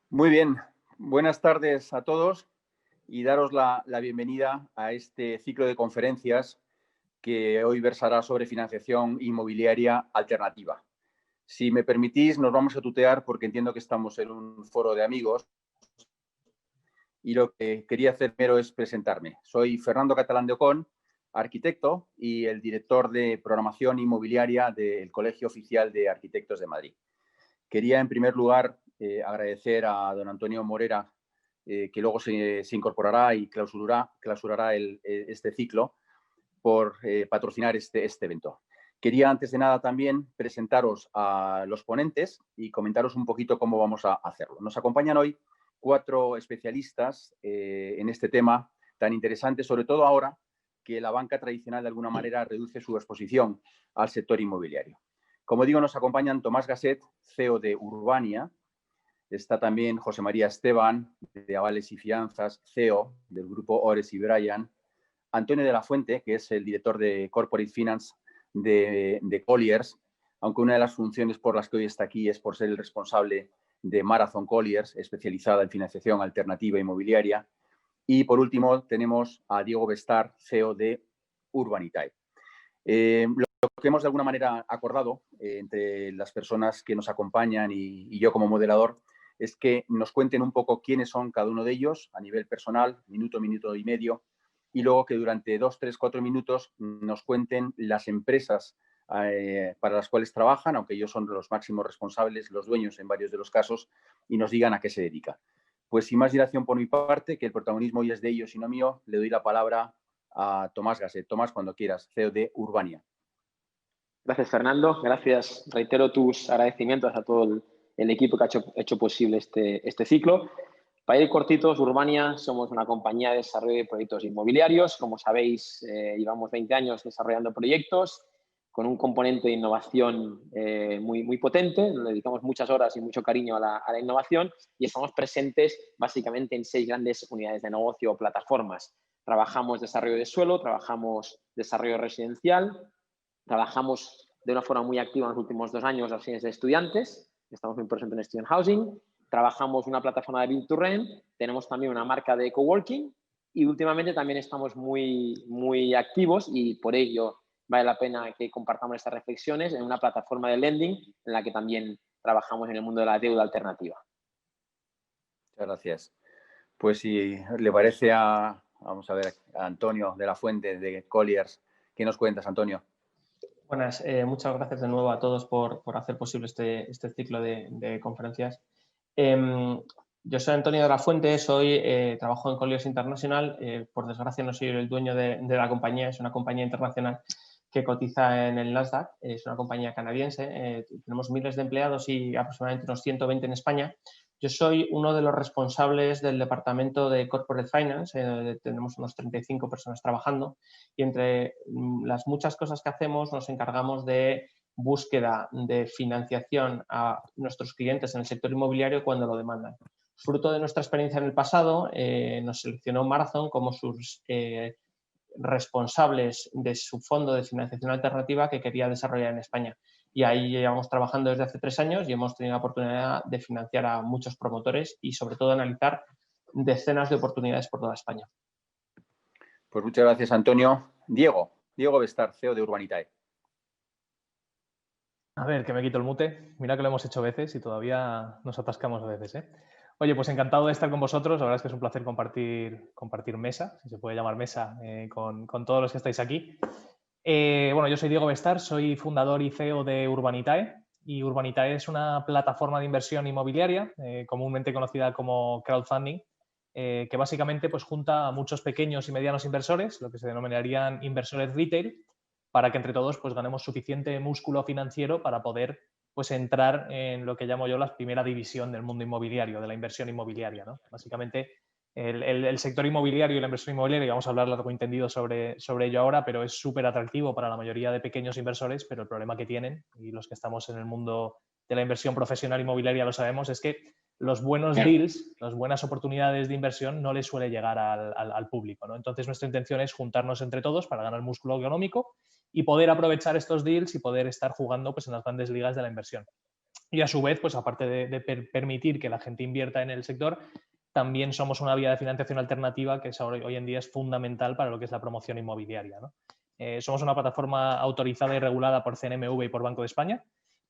Muy bien, buenas tardes a todos y daros la bienvenida a este ciclo de conferencias que hoy versará sobre financiación inmobiliaria alternativa. Si me permitís, nos vamos a tutear porque entiendo que estamos en un foro de amigos y lo que quería hacer primero es presentarme. Soy Fernando Catalán de Ocón, arquitecto y el director de programación inmobiliaria del Colegio Oficial de Arquitectos de Madrid. Quería, en primer lugar, agradecer a don Antonio Morera, que luego se incorporará y clausurará este ciclo, por patrocinar este evento. Quería, antes de nada, también presentaros a los ponentes y comentaros un poquito cómo vamos a hacerlo. Nos acompañan hoy 4 especialistas en este tema tan interesante, sobre todo ahora que la banca tradicional de alguna manera reduce su exposición al sector inmobiliario. Como digo, nos acompañan Tomás Gasset, CEO de Urbania. Está también José María Esteban, de Avales y Fianzas, CEO del grupo Ores y Bryan. Antonio de la Fuente, que es el director de Corporate Finance de Colliers, aunque una de las funciones por las que hoy está aquí es por ser el responsable de Marathon Colliers, especializada en financiación alternativa inmobiliaria. Y por último tenemos a Diego Bestar, CEO de Urbanitae. Lo que hemos de alguna manera acordado entre las personas que nos acompañan y yo como moderador es que nos cuenten un poco quiénes son cada uno de ellos a nivel personal, minuto y medio, y luego que durante 2, 3, 4 minutos nos cuenten las empresas para las cuales trabajan, aunque ellos son los máximos responsables, los dueños en varios de los casos, y nos digan a qué se dedica. Pues sin más dilación por mi parte, que el protagonismo hoy es de ellos y no mío, le doy la palabra a Tomás Gasset. Tomás, cuando quieras, CEO de Urbania. Gracias, Fernando. Gracias. Reitero tus agradecimientos a todo el equipo que ha hecho posible este ciclo. Para ir cortitos, Urbania somos una compañía de desarrollo de proyectos inmobiliarios. Como sabéis, llevamos 20 años desarrollando proyectos con un componente de innovación muy potente. Le dedicamos muchas horas y mucho cariño a la innovación y estamos presentes básicamente en 6 grandes unidades de negocio o plataformas. Trabajamos desarrollo de suelo, trabajamos desarrollo residencial, trabajamos de una forma muy activa en los últimos 2 años las residencias de estudiantes. Estamos muy presentes en Student Housing. Trabajamos una plataforma de Build to Rent. Tenemos también una marca de coworking. Y últimamente también estamos muy activos y por ello vale la pena que compartamos estas reflexiones en una plataforma de lending en la que también trabajamos en el mundo de la deuda alternativa. Muchas gracias. Pues si le parece vamos a ver, a Antonio de la Fuente de Colliers. ¿Qué nos cuentas, Antonio? Buenas, muchas gracias de nuevo a todos por hacer posible este ciclo de conferencias. Yo soy Antonio de la Fuente, trabajo en Colliers International. Por desgracia no soy el dueño de la compañía, es una compañía internacional que cotiza en el Nasdaq, es una compañía canadiense. Tenemos miles de empleados y aproximadamente unos 120 en España. Yo soy uno de los responsables del departamento de Corporate Finance, tenemos unos 35 personas trabajando y entre las muchas cosas que hacemos nos encargamos de búsqueda de financiación a nuestros clientes en el sector inmobiliario cuando lo demandan. Fruto de nuestra experiencia en el pasado, nos seleccionó Marathon como sus responsables de su fondo de financiación alternativa que quería desarrollar en España. Y ahí llevamos trabajando desde hace 3 años y hemos tenido la oportunidad de financiar a muchos promotores y sobre todo analizar decenas de oportunidades por toda España. Pues muchas gracias, Antonio. Diego Bestar, CEO de Urbanitae. A ver, que me quito el mute. Mira que lo hemos hecho veces y todavía nos atascamos a veces, ¿eh? Oye, pues encantado de estar con vosotros. La verdad es que es un placer compartir mesa, si se puede llamar mesa, con todos los que estáis aquí. Bueno, yo soy Diego Bestar, soy fundador y CEO de Urbanitae. Y Urbanitae es una plataforma de inversión inmobiliaria, comúnmente conocida como crowdfunding, que básicamente pues, junta a muchos pequeños y medianos inversores, lo que se denominarían inversores retail, para que entre todos pues, ganemos suficiente músculo financiero para poder pues, entrar en lo que llamo yo la primera división del mundo inmobiliario, de la inversión inmobiliaria, ¿no? Básicamente, el sector inmobiliario y la inversión inmobiliaria, vamos a hablar largo y entendido sobre ello ahora, pero es súper atractivo para la mayoría de pequeños inversores, pero el problema que tienen, y los que estamos en el mundo de la inversión profesional inmobiliaria lo sabemos, es que los buenos deals, las buenas oportunidades de inversión no les suele llegar al público, ¿no? Entonces, nuestra intención es juntarnos entre todos para ganar músculo económico y poder aprovechar estos deals y poder estar jugando pues, en las grandes ligas de la inversión. Y a su vez, pues aparte de permitir que la gente invierta en el sector, también somos una vía de financiación alternativa que hoy en día es fundamental para lo que es la promoción inmobiliaria, ¿no? Somos una plataforma autorizada y regulada por CNMV y por Banco de España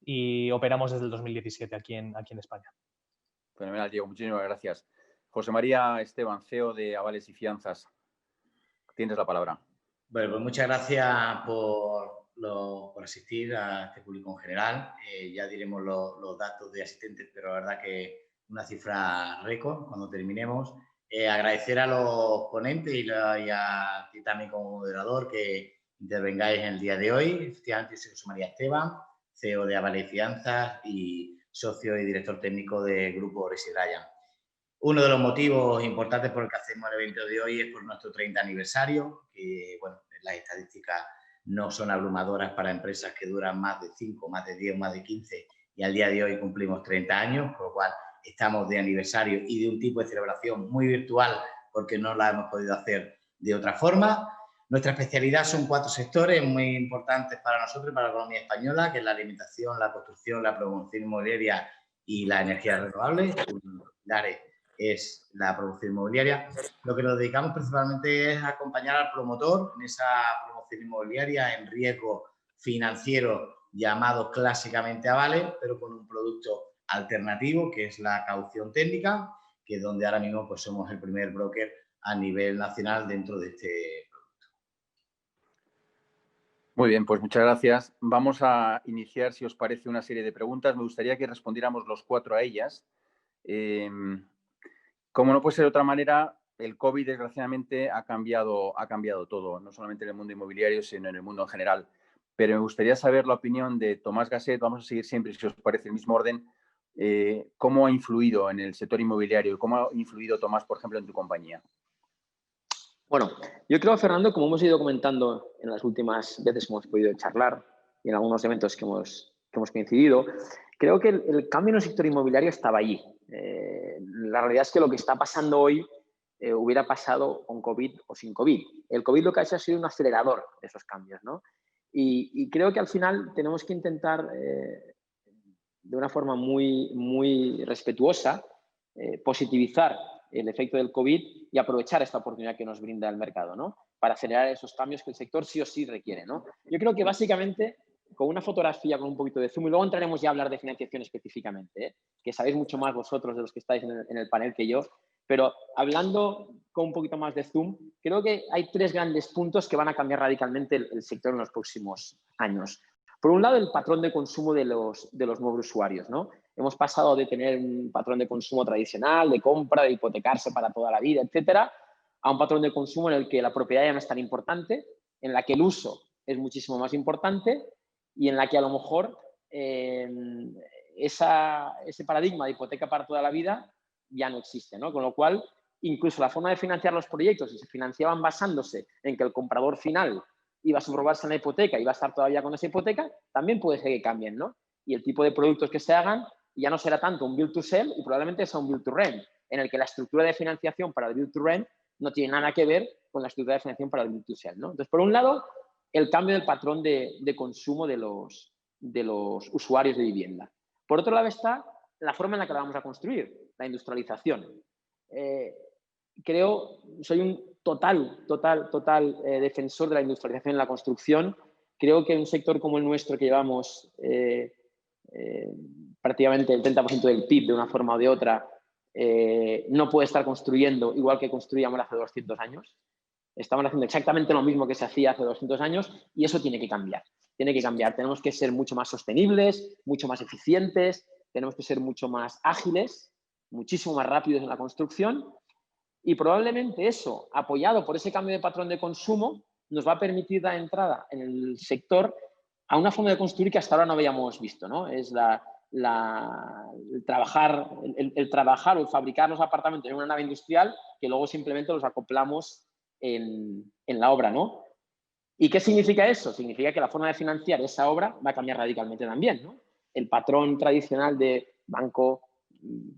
y operamos desde el 2017 aquí en España. Fenomenal, Diego. Muchísimas gracias. José María Esteban, CEO de Avales y Fianzas. Tienes la palabra. Bueno, pues muchas gracias por asistir a este público en general. Ya diremos los datos de asistentes, pero la verdad que una cifra récord cuando terminemos. Agradecer a los ponentes y a ti también como moderador que intervengáis en el día de hoy. Efectivamente, soy José María Esteban, CEO de Avales y Fianzas y socio y director técnico del grupo Resi Ryan. Uno de los motivos importantes por el que hacemos el evento de hoy es por nuestro 30 aniversario, que bueno, las estadísticas no son abrumadoras para empresas que duran más de 5, más de 10, más de 15 y al día de hoy cumplimos 30 años, por lo cual estamos de aniversario y de un tipo de celebración muy virtual porque no la hemos podido hacer de otra forma. Nuestra especialidad son 4 sectores muy importantes para nosotros y para la economía española, que es la alimentación, la construcción, la promoción inmobiliaria y las energías renovables. Es la promoción inmobiliaria. Lo que nos dedicamos principalmente es acompañar al promotor en esa promoción inmobiliaria en riesgo financiero llamado clásicamente avales, pero con un producto alternativo que es la caución técnica, que es donde ahora mismo pues, somos el primer broker a nivel nacional dentro de este producto. Muy bien, pues muchas gracias. Vamos a iniciar, si os parece, una serie de preguntas. Me gustaría que respondiéramos los 4 a ellas. Como no puede ser de otra manera, el COVID, desgraciadamente, ha cambiado todo, no solamente en el mundo inmobiliario, sino en el mundo en general. Pero me gustaría saber la opinión de Tomás Gasset. Vamos a seguir siempre, si os parece, el mismo orden. ¿Cómo ha influido en el sector inmobiliario? ¿Cómo ha influido, Tomás, por ejemplo, en tu compañía? Bueno, yo creo, Fernando, como hemos ido comentando en las últimas veces que hemos podido charlar y en algunos eventos que hemos coincidido, creo que el cambio en el sector inmobiliario estaba allí. La realidad es que lo que está pasando hoy hubiera pasado con COVID o sin COVID. El COVID lo que ha hecho ha sido un acelerador de esos cambios, ¿no? Y creo que al final tenemos que intentar, de una forma muy, muy respetuosa, positivizar el efecto del COVID y aprovechar esta oportunidad que nos brinda el mercado, ¿no? Para acelerar esos cambios que el sector sí o sí requiere, ¿no? Yo creo que básicamente con una fotografía con un poquito de zoom, y luego entraremos ya a hablar de financiación específicamente, que sabéis mucho más vosotros de los que estáis en el panel que yo, pero hablando con un poquito más de zoom, creo que hay 3 grandes puntos que van a cambiar radicalmente el sector en los próximos años. Por un lado, el patrón de consumo de los nuevos usuarios, ¿no? Hemos pasado de tener un patrón de consumo tradicional, de compra, de hipotecarse para toda la vida, etcétera, a un patrón de consumo en el que la propiedad ya no es tan importante, en la que el uso es muchísimo más importante y en la que a lo mejor ese paradigma de hipoteca para toda la vida ya no existe, ¿no? Con lo cual, incluso la forma de financiar los proyectos, si se financiaban basándose en que el comprador final iba a subrogarse en la hipoteca y va a estar todavía con esa hipoteca, también puede ser que cambien, ¿no? Y el tipo de productos que se hagan ya no será tanto un build to sell y probablemente sea un build to rent, en el que la estructura de financiación para el build to rent no tiene nada que ver con la estructura de financiación para el build to sell, ¿no? Entonces, por un lado, el cambio del patrón de consumo de los usuarios de vivienda. Por otro lado está la forma en la que la vamos a construir, la industrialización. Soy un total defensor de la industrialización en la construcción. Creo que un sector como el nuestro, que llevamos prácticamente el 30% del PIB de una forma o de otra, no puede estar construyendo igual que construíamos hace 200 años. Estamos haciendo exactamente lo mismo que se hacía hace 200 años y eso tiene que cambiar. Tiene que cambiar. Tenemos que ser mucho más sostenibles, mucho más eficientes, tenemos que ser mucho más ágiles, muchísimo más rápidos en la construcción y probablemente eso, apoyado por ese cambio de patrón de consumo, nos va a permitir dar entrada en el sector a una forma de construir que hasta ahora no habíamos visto, ¿no? Es el trabajar o el fabricar los apartamentos en una nave industrial que luego simplemente los acoplamos en la obra, ¿no? ¿Y qué significa eso? Significa que la forma de financiar esa obra va a cambiar radicalmente también, ¿no? El patrón tradicional de banco,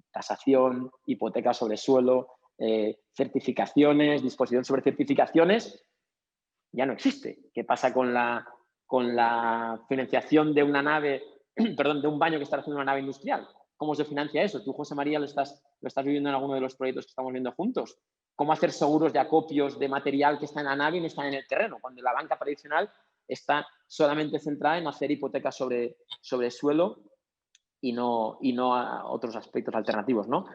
tasación, hipoteca sobre suelo, certificaciones, disposición sobre certificaciones, ya no existe. ¿Qué pasa con la financiación de una nave, perdón, de un baño que está haciendo una nave industrial? ¿Cómo se financia eso? Tú, José María, lo estás viviendo en alguno de los proyectos que estamos viendo juntos. ¿Cómo hacer seguros de acopios de material que está en la nave y no está en el terreno? Cuando la banca tradicional está solamente centrada en hacer hipotecas sobre suelo y no a otros aspectos alternativos, ¿no?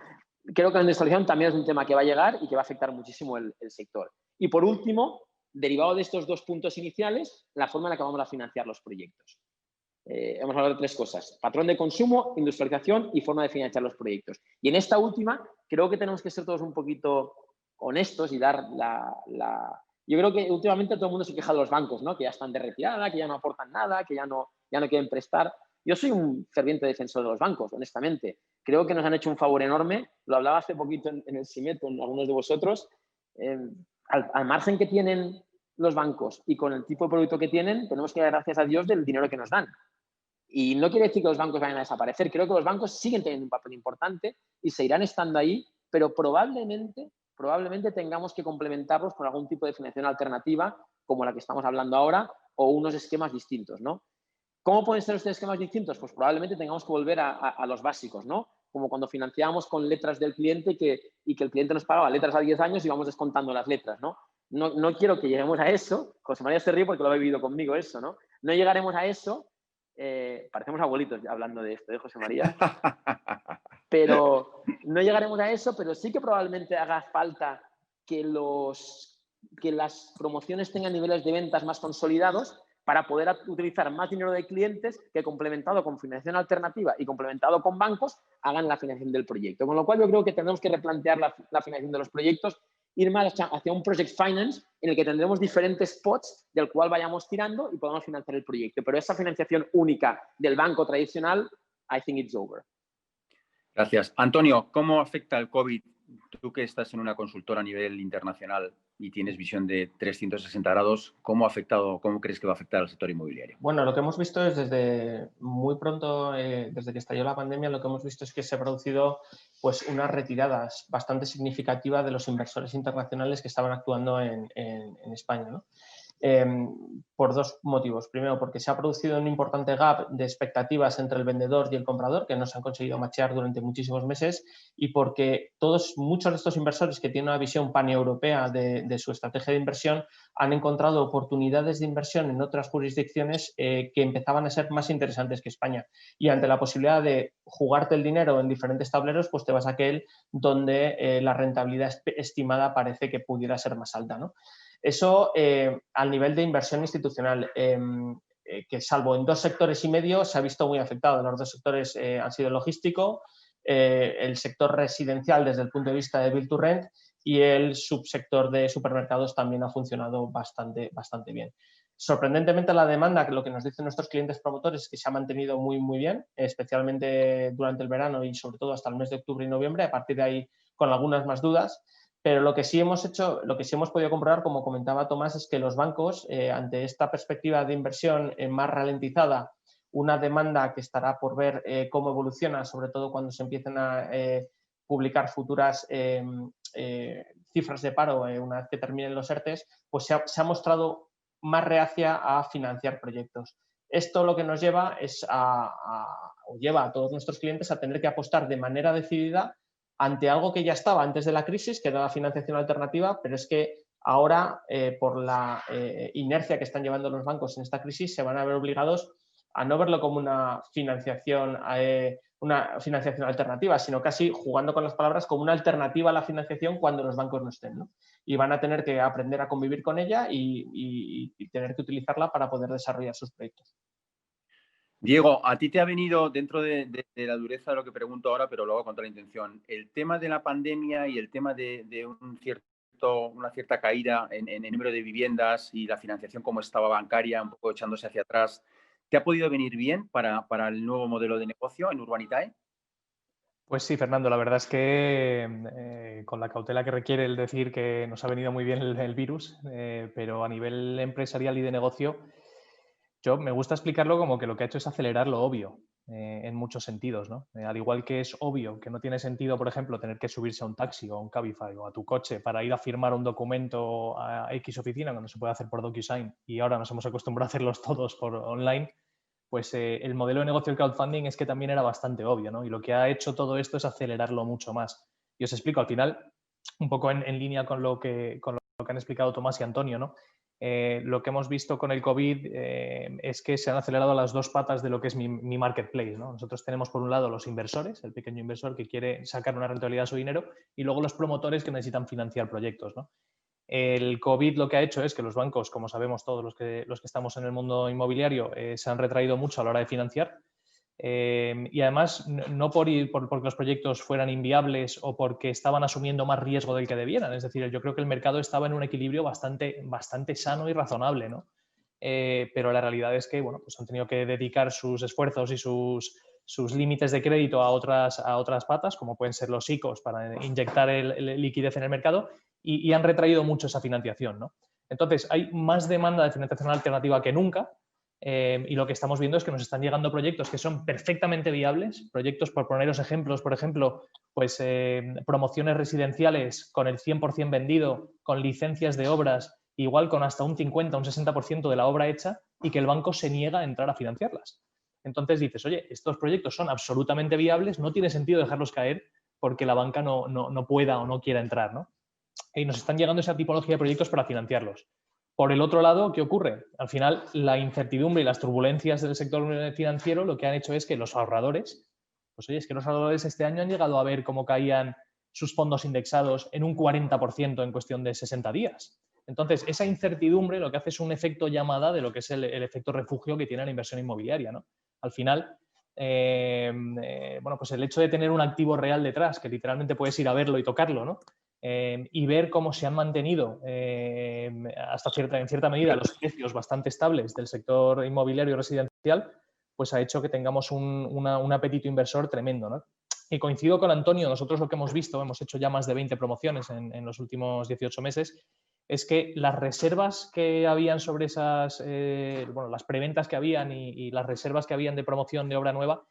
Creo que la industrialización también es un tema que va a llegar y que va a afectar muchísimo el sector. Y por último, derivado de estos dos puntos iniciales, la forma en la que vamos a financiar los proyectos. Hemos hablado de tres cosas: patrón de consumo, industrialización y forma de financiar los proyectos. Y en esta última, creo que tenemos que ser todos un poquito honestos y dar Yo creo que últimamente todo el mundo se queja de los bancos, ¿no? Que ya están de retirada, que ya no aportan nada, que ya no quieren prestar. Yo soy un ferviente defensor de los bancos, honestamente. Creo que nos han hecho un favor enorme. Lo hablaba hace poquito en el CIMET con algunos de vosotros. Al margen que tienen los bancos y con el tipo de producto que tienen, tenemos que dar gracias a Dios del dinero que nos dan. Y no quiere decir que los bancos vayan a desaparecer. Creo que los bancos siguen teniendo un papel importante y seguirán estando ahí, pero probablemente tengamos que complementarlos con algún tipo de financiación alternativa, como la que estamos hablando ahora, o unos esquemas distintos, ¿no? ¿Cómo pueden ser estos esquemas distintos? Pues probablemente tengamos que volver a los básicos, ¿no? Como cuando financiábamos con letras del cliente y que el cliente nos pagaba letras a 10 años y íbamos descontando las letras, ¿no? No quiero que lleguemos a eso. José María se ríe porque lo ha vivido conmigo eso, ¿no? No llegaremos a eso. Parecemos abuelitos hablando de esto, ¿eh, José María? Pero no llegaremos a eso, pero sí que probablemente haga falta que las promociones tengan niveles de ventas más consolidados para poder utilizar más dinero de clientes que, complementado con financiación alternativa y complementado con bancos, hagan la financiación del proyecto. Con lo cual yo creo que tendremos que replantear la financiación de los proyectos, ir más hacia un project finance en el que tendremos diferentes pots del cual vayamos tirando y podamos financiar el proyecto. Pero esa financiación única del banco tradicional, I think it's over. Gracias. Antonio, ¿cómo afecta el COVID? Tú que estás en una consultora a nivel internacional y tienes visión de 360 grados, ¿cómo crees que va a afectar al sector inmobiliario? Bueno, lo que hemos visto es desde muy pronto, desde que estalló la pandemia, lo que hemos visto es que se ha producido pues unas retiradas bastante significativas de los inversores internacionales que estaban actuando en España, ¿no? Por dos motivos. Primero, porque se ha producido un importante gap de expectativas entre el vendedor y el comprador que no se han conseguido machear durante muchísimos meses, y porque muchos de estos inversores que tienen una visión paneuropea de su estrategia de inversión han encontrado oportunidades de inversión en otras jurisdicciones que empezaban a ser más interesantes que España. Y ante la posibilidad de jugarte el dinero en diferentes tableros, pues te vas a aquel donde la rentabilidad estimada parece que pudiera ser más alta, ¿no? Eso al nivel de inversión institucional. que salvo en 2 sectores y medio se ha visto muy afectado. Los 2 sectores han sido el logístico, el sector residencial desde el punto de vista de Build to Rent y el subsector de supermercados también ha funcionado bastante bien. Sorprendentemente la demanda, lo que nos dicen nuestros clientes promotores, es que se ha mantenido muy bien, especialmente durante el verano y sobre todo hasta el mes de octubre y noviembre, a partir de ahí con algunas más dudas. Pero lo que sí hemos podido comprobar, como comentaba Tomás, es que los bancos, ante esta perspectiva de inversión más ralentizada, una demanda que estará por ver cómo evoluciona, sobre todo cuando se empiecen a publicar futuras cifras de paro una vez que terminen los ERTEs, pues se ha mostrado más reacia a financiar proyectos. Esto lo que nos lleva lleva a todos nuestros clientes a tener que apostar de manera decidida ante algo que ya estaba antes de la crisis, que era la financiación alternativa, pero es que ahora, por la inercia que están llevando los bancos en esta crisis, se van a ver obligados a no verlo como una financiación alternativa, sino casi, jugando con las palabras, como una alternativa a la financiación cuando los bancos no estén, ¿no? Y van a tener que aprender a convivir con ella y tener que utilizarla para poder desarrollar sus proyectos. Diego, a ti te ha venido, dentro de la dureza de lo que pregunto ahora, pero lo hago con toda la intención, el tema de la pandemia y el tema de una cierta caída en el número de viviendas y la financiación como estaba bancaria, un poco echándose hacia atrás, ¿te ha podido venir bien para el nuevo modelo de negocio en Urbanitae? Pues sí, Fernando, la verdad es que con la cautela que requiere el decir que nos ha venido muy bien el virus, pero a nivel empresarial y de negocio, yo me gusta explicarlo como que lo que ha hecho es acelerar lo obvio, en muchos sentidos, ¿no? Al igual que es obvio que no tiene sentido, por ejemplo, tener que subirse a un taxi o a un Cabify o a tu coche para ir a firmar un documento a X oficina cuando se puede hacer por DocuSign y ahora nos hemos acostumbrado a hacerlos todos por online, pues el modelo de negocio del crowdfunding es que también era bastante obvio, ¿no? Y lo que ha hecho todo esto es acelerarlo mucho más. Y os explico, al final, un poco en línea con lo que han explicado Tomás y Antonio, ¿no? Lo que hemos visto con el COVID es que se han acelerado las 2 patas de lo que es mi marketplace, ¿no? Nosotros tenemos por un lado los inversores, el pequeño inversor que quiere sacar una rentabilidad a su dinero, y luego los promotores que necesitan financiar proyectos, ¿no? El COVID lo que ha hecho es que los bancos, como sabemos todos los que estamos en el mundo inmobiliario, se han retraído mucho a la hora de financiar. Y además, no porque los proyectos fueran inviables o porque estaban asumiendo más riesgo del que debieran. Es decir, yo creo que el mercado estaba en un equilibrio bastante sano y razonable, ¿no? Pero la realidad es que, bueno, pues han tenido que dedicar sus esfuerzos y sus límites de crédito a otras patas, como pueden ser los ICOs para inyectar liquidez en el mercado, y han retraído mucho esa financiación, ¿no? Entonces, hay más demanda de financiación alternativa que nunca. Y lo que estamos viendo es que nos están llegando proyectos que son perfectamente viables, proyectos, por poneros ejemplos, por ejemplo, pues promociones residenciales con el 100% vendido, con licencias de obras, igual con hasta un 50, un 60% de la obra hecha y que el banco se niega a entrar a financiarlas. Entonces dices, oye, estos proyectos son absolutamente viables, no tiene sentido dejarlos caer porque la banca no pueda o no quiera entrar, ¿no? Y nos están llegando esa tipología de proyectos para financiarlos. Por el otro lado, ¿qué ocurre? Al final, la incertidumbre y las turbulencias del sector financiero lo que han hecho es que los ahorradores, pues oye, es que los ahorradores este año han llegado a ver cómo caían sus fondos indexados en un 40% en cuestión de 60 días. Entonces, esa incertidumbre lo que hace es un efecto llamada de lo que es el efecto refugio que tiene la inversión inmobiliaria, ¿no? Al final, bueno, pues el hecho de tener un activo real detrás, que literalmente puedes ir a verlo y tocarlo, ¿no? Y ver cómo se han mantenido en cierta medida los precios bastante estables del sector inmobiliario residencial, pues ha hecho que tengamos un apetito inversor tremendo, ¿no? Y coincido con Antonio, nosotros lo que hemos visto, hemos hecho ya más de 20 promociones en los últimos 18 meses, es que las reservas que habían sobre esas, bueno, las preventas que habían y las reservas que habían de promoción de obra nueva,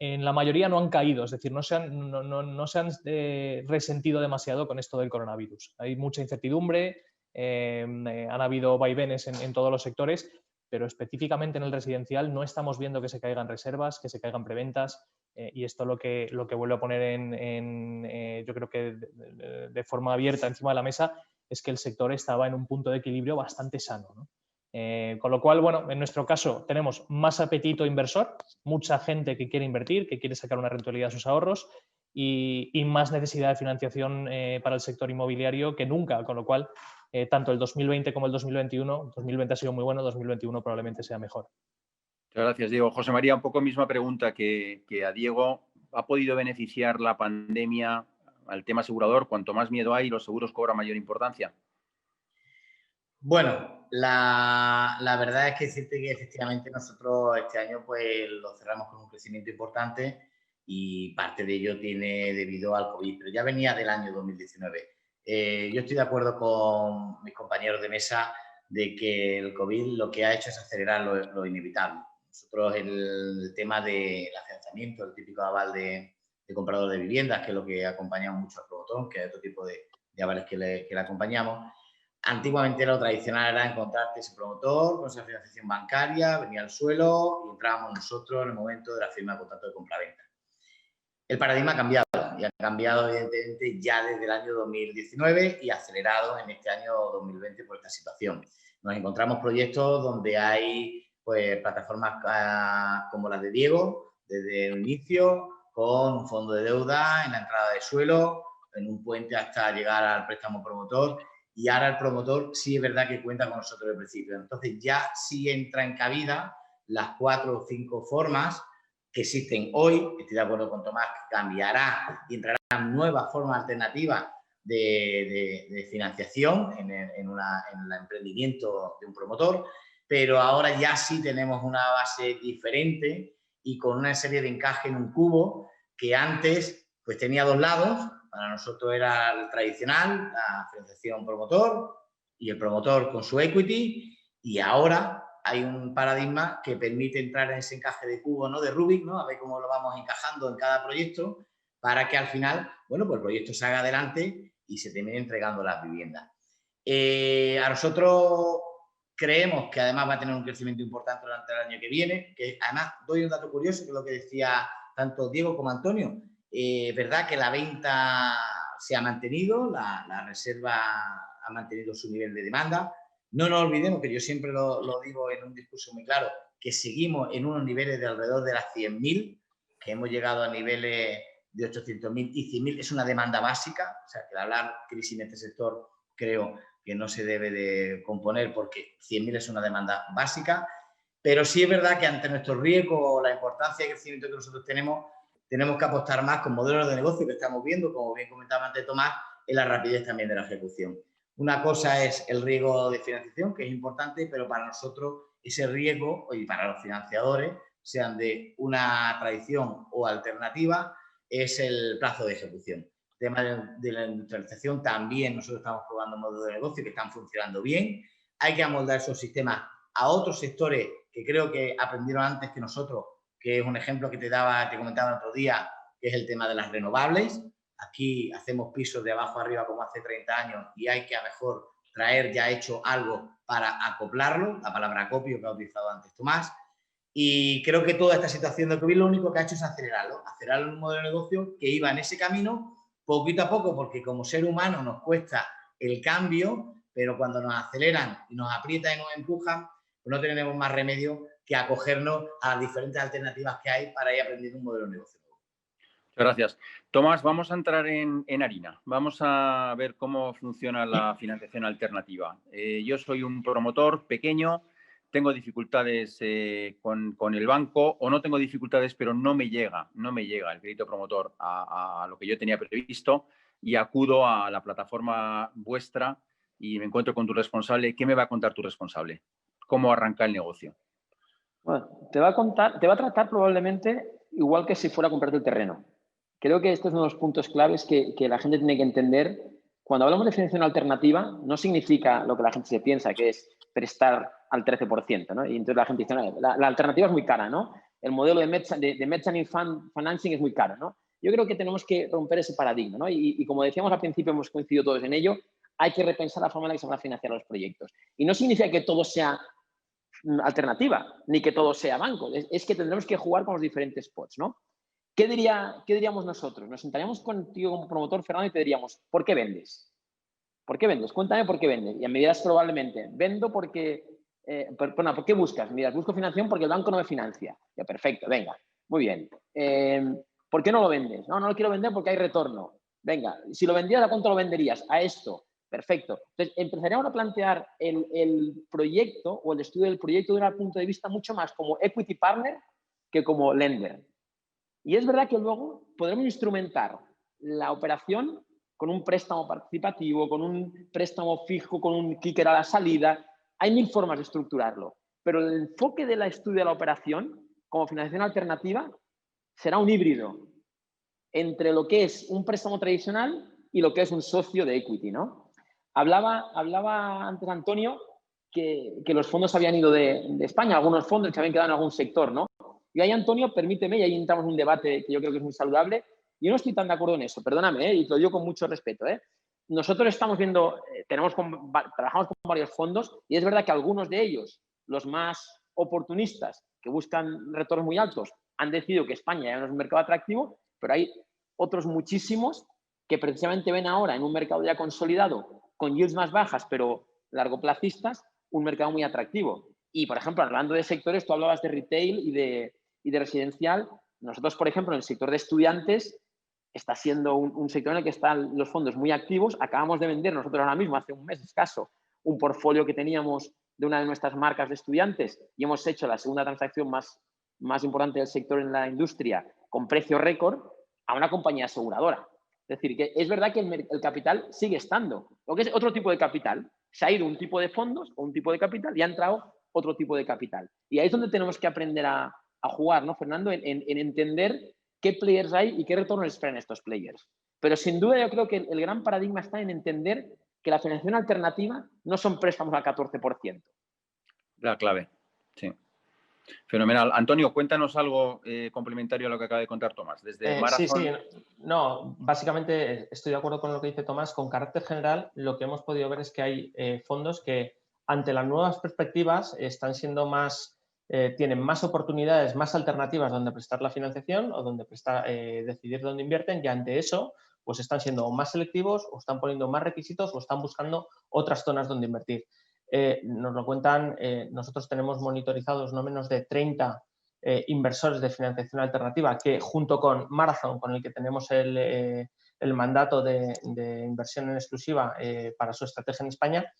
en la mayoría no han caído, es decir, no se han resentido demasiado con esto del coronavirus. Hay mucha incertidumbre, han habido vaivenes en todos los sectores, pero específicamente en el residencial no estamos viendo que se caigan reservas, que se caigan preventas, y esto lo que vuelve a poner yo creo que de forma abierta encima de la mesa es que el sector estaba en un punto de equilibrio bastante sano, ¿no? Con lo cual, bueno, en nuestro caso tenemos más apetito inversor, mucha gente que quiere invertir, que quiere sacar una rentabilidad a sus ahorros y más necesidad de financiación para el sector inmobiliario que nunca, con lo cual tanto el 2020 como el 2021. El 2020 ha sido muy bueno, el 2021 probablemente sea mejor. Muchas gracias, Diego. José María, un poco misma pregunta que a Diego. ¿Ha podido beneficiar la pandemia al tema asegurador? Cuanto más miedo hay, los seguros cobran mayor importancia. Bueno, la verdad es que decirte que efectivamente nosotros este año pues lo cerramos con un crecimiento importante y parte de ello tiene debido al COVID, pero ya venía del año 2019. Yo estoy de acuerdo con mis compañeros de mesa de que el COVID lo que ha hecho es acelerar lo inevitable. Nosotros el tema del financiamiento, el típico aval de comprador de viviendas, que es lo que acompañamos mucho al promotor, que es otro tipo de avales que le acompañamos. Antiguamente lo tradicional era encontrarte ese promotor con esa financiación bancaria, venía al suelo y entrábamos nosotros en el momento de la firma de contrato de compraventa. El paradigma ha cambiado y ha cambiado evidentemente ya desde el año 2019 y acelerado en este año 2020 por esta situación. Nos encontramos proyectos donde hay pues, plataformas como las de Diego, desde el inicio, con un fondo de deuda en la entrada de suelo, en un puente hasta llegar al préstamo promotor. Y ahora el promotor sí es verdad que cuenta con nosotros desde el principio. Entonces ya sí entra en cabida las 4 o 5 formas que existen hoy. Estoy de acuerdo con Tomás, que cambiará y entrarán nuevas formas alternativas de financiación en el emprendimiento de un promotor, pero ahora ya sí tenemos una base diferente y con una serie de encaje en un cubo que antes pues tenía 2 lados. Para nosotros era el tradicional, la financiación promotor y el promotor con su equity, y ahora hay un paradigma que permite entrar en ese encaje de cubo, ¿no? De Rubik, ¿no? A ver cómo lo vamos encajando en cada proyecto para que al final, bueno, pues el proyecto se haga adelante y se termine entregando las viviendas. A nosotros creemos que además va a tener un crecimiento importante durante el año que viene, que además doy un dato curioso, que es lo que decía tanto Diego como Antonio. Verdad que la venta se ha mantenido, la reserva ha mantenido su nivel de demanda. No nos olvidemos, que yo siempre lo digo en un discurso muy claro, que seguimos en unos niveles de alrededor de las 100.000, que hemos llegado a niveles de 800.000 y 100.000. Es una demanda básica, o sea, que al hablar crisis en este sector creo que no se debe de componer, porque 100.000 es una demanda básica, pero sí es verdad que ante nuestro riesgo, la importancia de crecimiento que nosotros tenemos que apostar más con modelos de negocio que estamos viendo, como bien comentaba antes Tomás, en la rapidez también de la ejecución. Una cosa es el riesgo de financiación, que es importante, pero para nosotros ese riesgo, y para los financiadores, sean de una tradición o alternativa, es el plazo de ejecución. El tema de la industrialización también nosotros estamos probando modelos de negocio que están funcionando bien. Hay que amoldar esos sistemas a otros sectores que creo que aprendieron antes que nosotros, que es un ejemplo que te comentaba el otro día, que es el tema de las renovables. Aquí hacemos pisos de abajo arriba como hace 30 años y hay que a mejor traer ya hecho algo para acoplarlo, la palabra acopio que ha utilizado antes Tomás. Y creo que toda esta situación de COVID lo único que ha hecho es acelerarlo en un modelo de negocio que iba en ese camino poquito a poco, porque como ser humano nos cuesta el cambio, pero cuando nos aceleran y nos aprietan y nos empujan, pues no tenemos más remedio que acogernos a las diferentes alternativas que hay para ir aprendiendo un modelo de negocio. Muchas gracias. Tomás, vamos a entrar en harina. Vamos a ver cómo funciona la financiación alternativa. Yo soy un promotor pequeño, tengo dificultades con el banco, o no tengo dificultades, pero no me llega el crédito promotor a lo que yo tenía previsto, y acudo a la plataforma vuestra y me encuentro con tu responsable. ¿Qué me va a contar tu responsable? ¿Cómo arranca el negocio? Bueno, te va a tratar probablemente igual que si fuera a comprarte el terreno. Creo que este es uno de los puntos claves que la gente tiene que entender. Cuando hablamos de financiación alternativa, no significa lo que la gente se piensa, que es prestar al 13%, ¿no? Y entonces la gente dice, no, la alternativa es muy cara, ¿no? El modelo de mezzanine financing es muy caro, ¿no? Yo creo que tenemos que romper ese paradigma, ¿no? Y como decíamos al principio, hemos coincidido todos en ello, hay que repensar la forma en la que se van a financiar los proyectos. Y no significa que todo sea alternativa, ni que todo sea banco. Es que tendremos que jugar con los diferentes spots, ¿no? ¿Qué diríamos nosotros? Nos sentaríamos contigo como promotor, Fernando, y te diríamos, ¿por qué vendes? ¿Por qué vendes? Cuéntame por qué vendes. Y me dirás probablemente, vendo porque... ¿por qué buscas? Me dirás, busco financiación porque el banco no me financia. Ya, perfecto, venga, muy bien. ¿Por qué no lo vendes? No lo quiero vender porque hay retorno. Venga, si lo vendieras, ¿a cuánto lo venderías? A esto. Perfecto. Entonces, empezaríamos a plantear el proyecto o el estudio del proyecto desde un punto de vista mucho más como equity partner que como lender. Y es verdad que luego podremos instrumentar la operación con un préstamo participativo, con un préstamo fijo, con un kicker a la salida. Hay 1000 formas de estructurarlo. Pero el enfoque del estudio de la operación como financiación alternativa será un híbrido entre lo que es un préstamo tradicional y lo que es un socio de equity, ¿no? Hablaba antes Antonio que los fondos habían ido de España, algunos fondos que habían quedado en algún sector, ¿no? Y ahí, Antonio, permíteme, y ahí entramos en un debate que yo creo que es muy saludable. Yo no estoy tan de acuerdo en eso, perdóname, y lo digo con mucho respeto. Nosotros estamos viendo, trabajamos con varios fondos y es verdad que algunos de ellos, los más oportunistas, que buscan retornos muy altos, han decidido que España ya no es un mercado atractivo, pero hay otros muchísimos que precisamente ven ahora en un mercado ya consolidado, con yields más bajas, pero largoplacistas, un mercado muy atractivo. Y, por ejemplo, hablando de sectores, tú hablabas de retail y de residencial. Nosotros, por ejemplo, en el sector de estudiantes, está siendo un sector en el que están los fondos muy activos. Acabamos de vender nosotros ahora mismo, hace un mes escaso, un portfolio que teníamos de una de nuestras marcas de estudiantes y hemos hecho la segunda transacción más importante del sector en la industria con precio récord a una compañía aseguradora. Es decir, que es verdad que el capital sigue estando. Lo que es otro tipo de capital. Se ha ido un tipo de fondos o un tipo de capital y ha entrado otro tipo de capital. Y ahí es donde tenemos que aprender a jugar, ¿no, Fernando? En entender qué players hay y qué retornos esperan estos players. Pero sin duda yo creo que el gran paradigma está en entender que la financiación alternativa no son préstamos al 14%. La clave, sí. Fenomenal. Antonio, cuéntanos algo complementario a lo que acaba de contar Tomás. Desde Marathon... Sí. No, básicamente estoy de acuerdo con lo que dice Tomás. Con carácter general, lo que hemos podido ver es que hay fondos que, ante las nuevas perspectivas, están siendo tienen más oportunidades, más alternativas donde prestar la financiación o donde decidir dónde invierten, y ante eso, pues están siendo más selectivos o están poniendo más requisitos o están buscando otras zonas donde invertir. Nos lo cuentan, nosotros tenemos monitorizados no menos de 30 inversores de financiación alternativa que, junto con Marathon, con el que tenemos el mandato de inversión en exclusiva para su estrategia en España,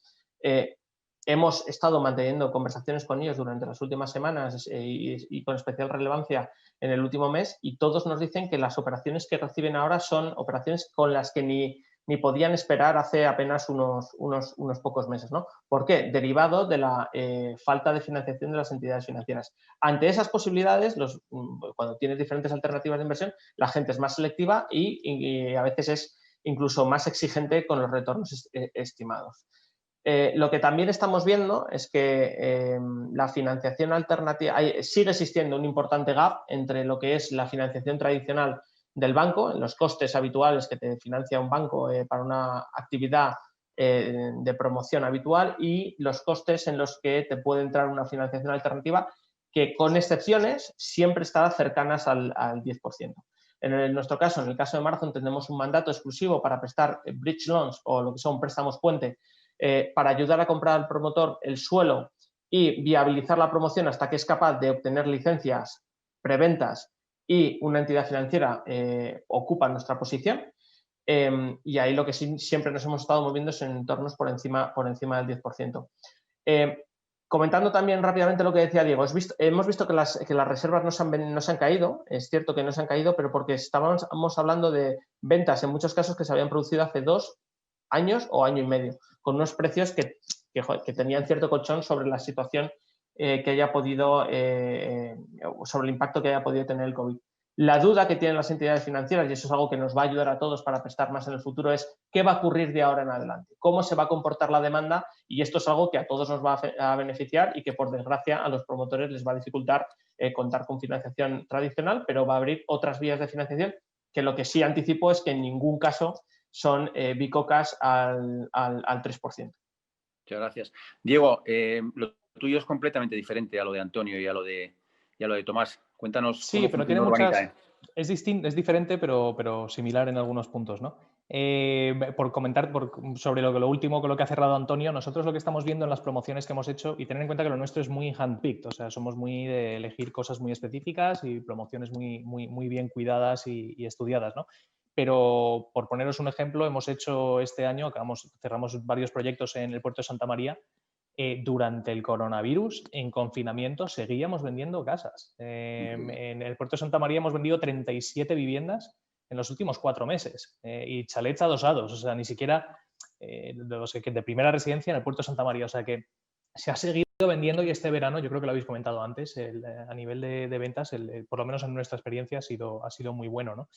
hemos estado manteniendo conversaciones con ellos durante las últimas semanas y con especial relevancia en el último mes, y todos nos dicen que las operaciones que reciben ahora son operaciones con las que ni podían esperar hace apenas unos pocos meses, ¿no? ¿Por qué? Derivado de la falta de financiación de las entidades financieras. Ante esas posibilidades, cuando tienes diferentes alternativas de inversión, la gente es más selectiva y a veces es incluso más exigente con los retornos estimados. Lo que también estamos viendo es que la financiación alternativa, sigue existiendo un importante gap entre lo que es la financiación tradicional del banco, en los costes habituales que te financia un banco para una actividad de promoción habitual, y los costes en los que te puede entrar una financiación alternativa que, con excepciones, siempre estará cercanas al 10%. En nuestro caso, en el caso de Marathon, tenemos un mandato exclusivo para prestar bridge loans, o lo que son préstamos puente, para ayudar a comprar al promotor el suelo y viabilizar la promoción hasta que es capaz de obtener licencias, preventas, y una entidad financiera ocupa nuestra posición. Y ahí lo que siempre nos hemos estado moviendo es en entornos por encima del 10%. Comentando también rápidamente lo que decía Diego, hemos visto que las reservas no se han caído. Es cierto que no se han caído, pero porque estábamos hablando de ventas, en muchos casos, que se habían producido hace 2 años o año y medio, con unos precios que tenían cierto colchón sobre la situación que haya podido, sobre el impacto que haya podido tener el COVID. La duda que tienen las entidades financieras, y eso es algo que nos va a ayudar a todos para prestar más en el futuro, es qué va a ocurrir de ahora en adelante, cómo se va a comportar la demanda, y esto es algo que a todos nos va a beneficiar y que, por desgracia, a los promotores les va a dificultar contar con financiación tradicional, pero va a abrir otras vías de financiación que, lo que sí anticipo, es que en ningún caso son bicocas al 3%. Muchas gracias. Diego, lo tuyo es completamente diferente a lo de Antonio y a lo de Tomás. Cuéntanos. Sí, pero tiene muchas... Es diferente, pero similar en algunos puntos, ¿no? Por comentar sobre lo último, con lo que ha cerrado Antonio, nosotros lo que estamos viendo en las promociones que hemos hecho, y tener en cuenta que lo nuestro es muy handpicked, o sea, somos muy de elegir cosas muy específicas y promociones muy bien cuidadas y estudiadas, ¿no? pero por poneros un ejemplo, hemos hecho este año, cerramos varios proyectos en el puerto de Santa María. Durante el coronavirus, en confinamiento, seguíamos vendiendo casas. En el puerto de Santa María hemos vendido 37 viviendas en los últimos 4 meses y chalets adosados, o sea, ni siquiera de primera residencia en el puerto de Santa María. O sea que se ha seguido vendiendo y este verano, yo creo que lo habéis comentado antes, a nivel de ventas, por lo menos en nuestra experiencia, ha sido muy bueno, ¿no?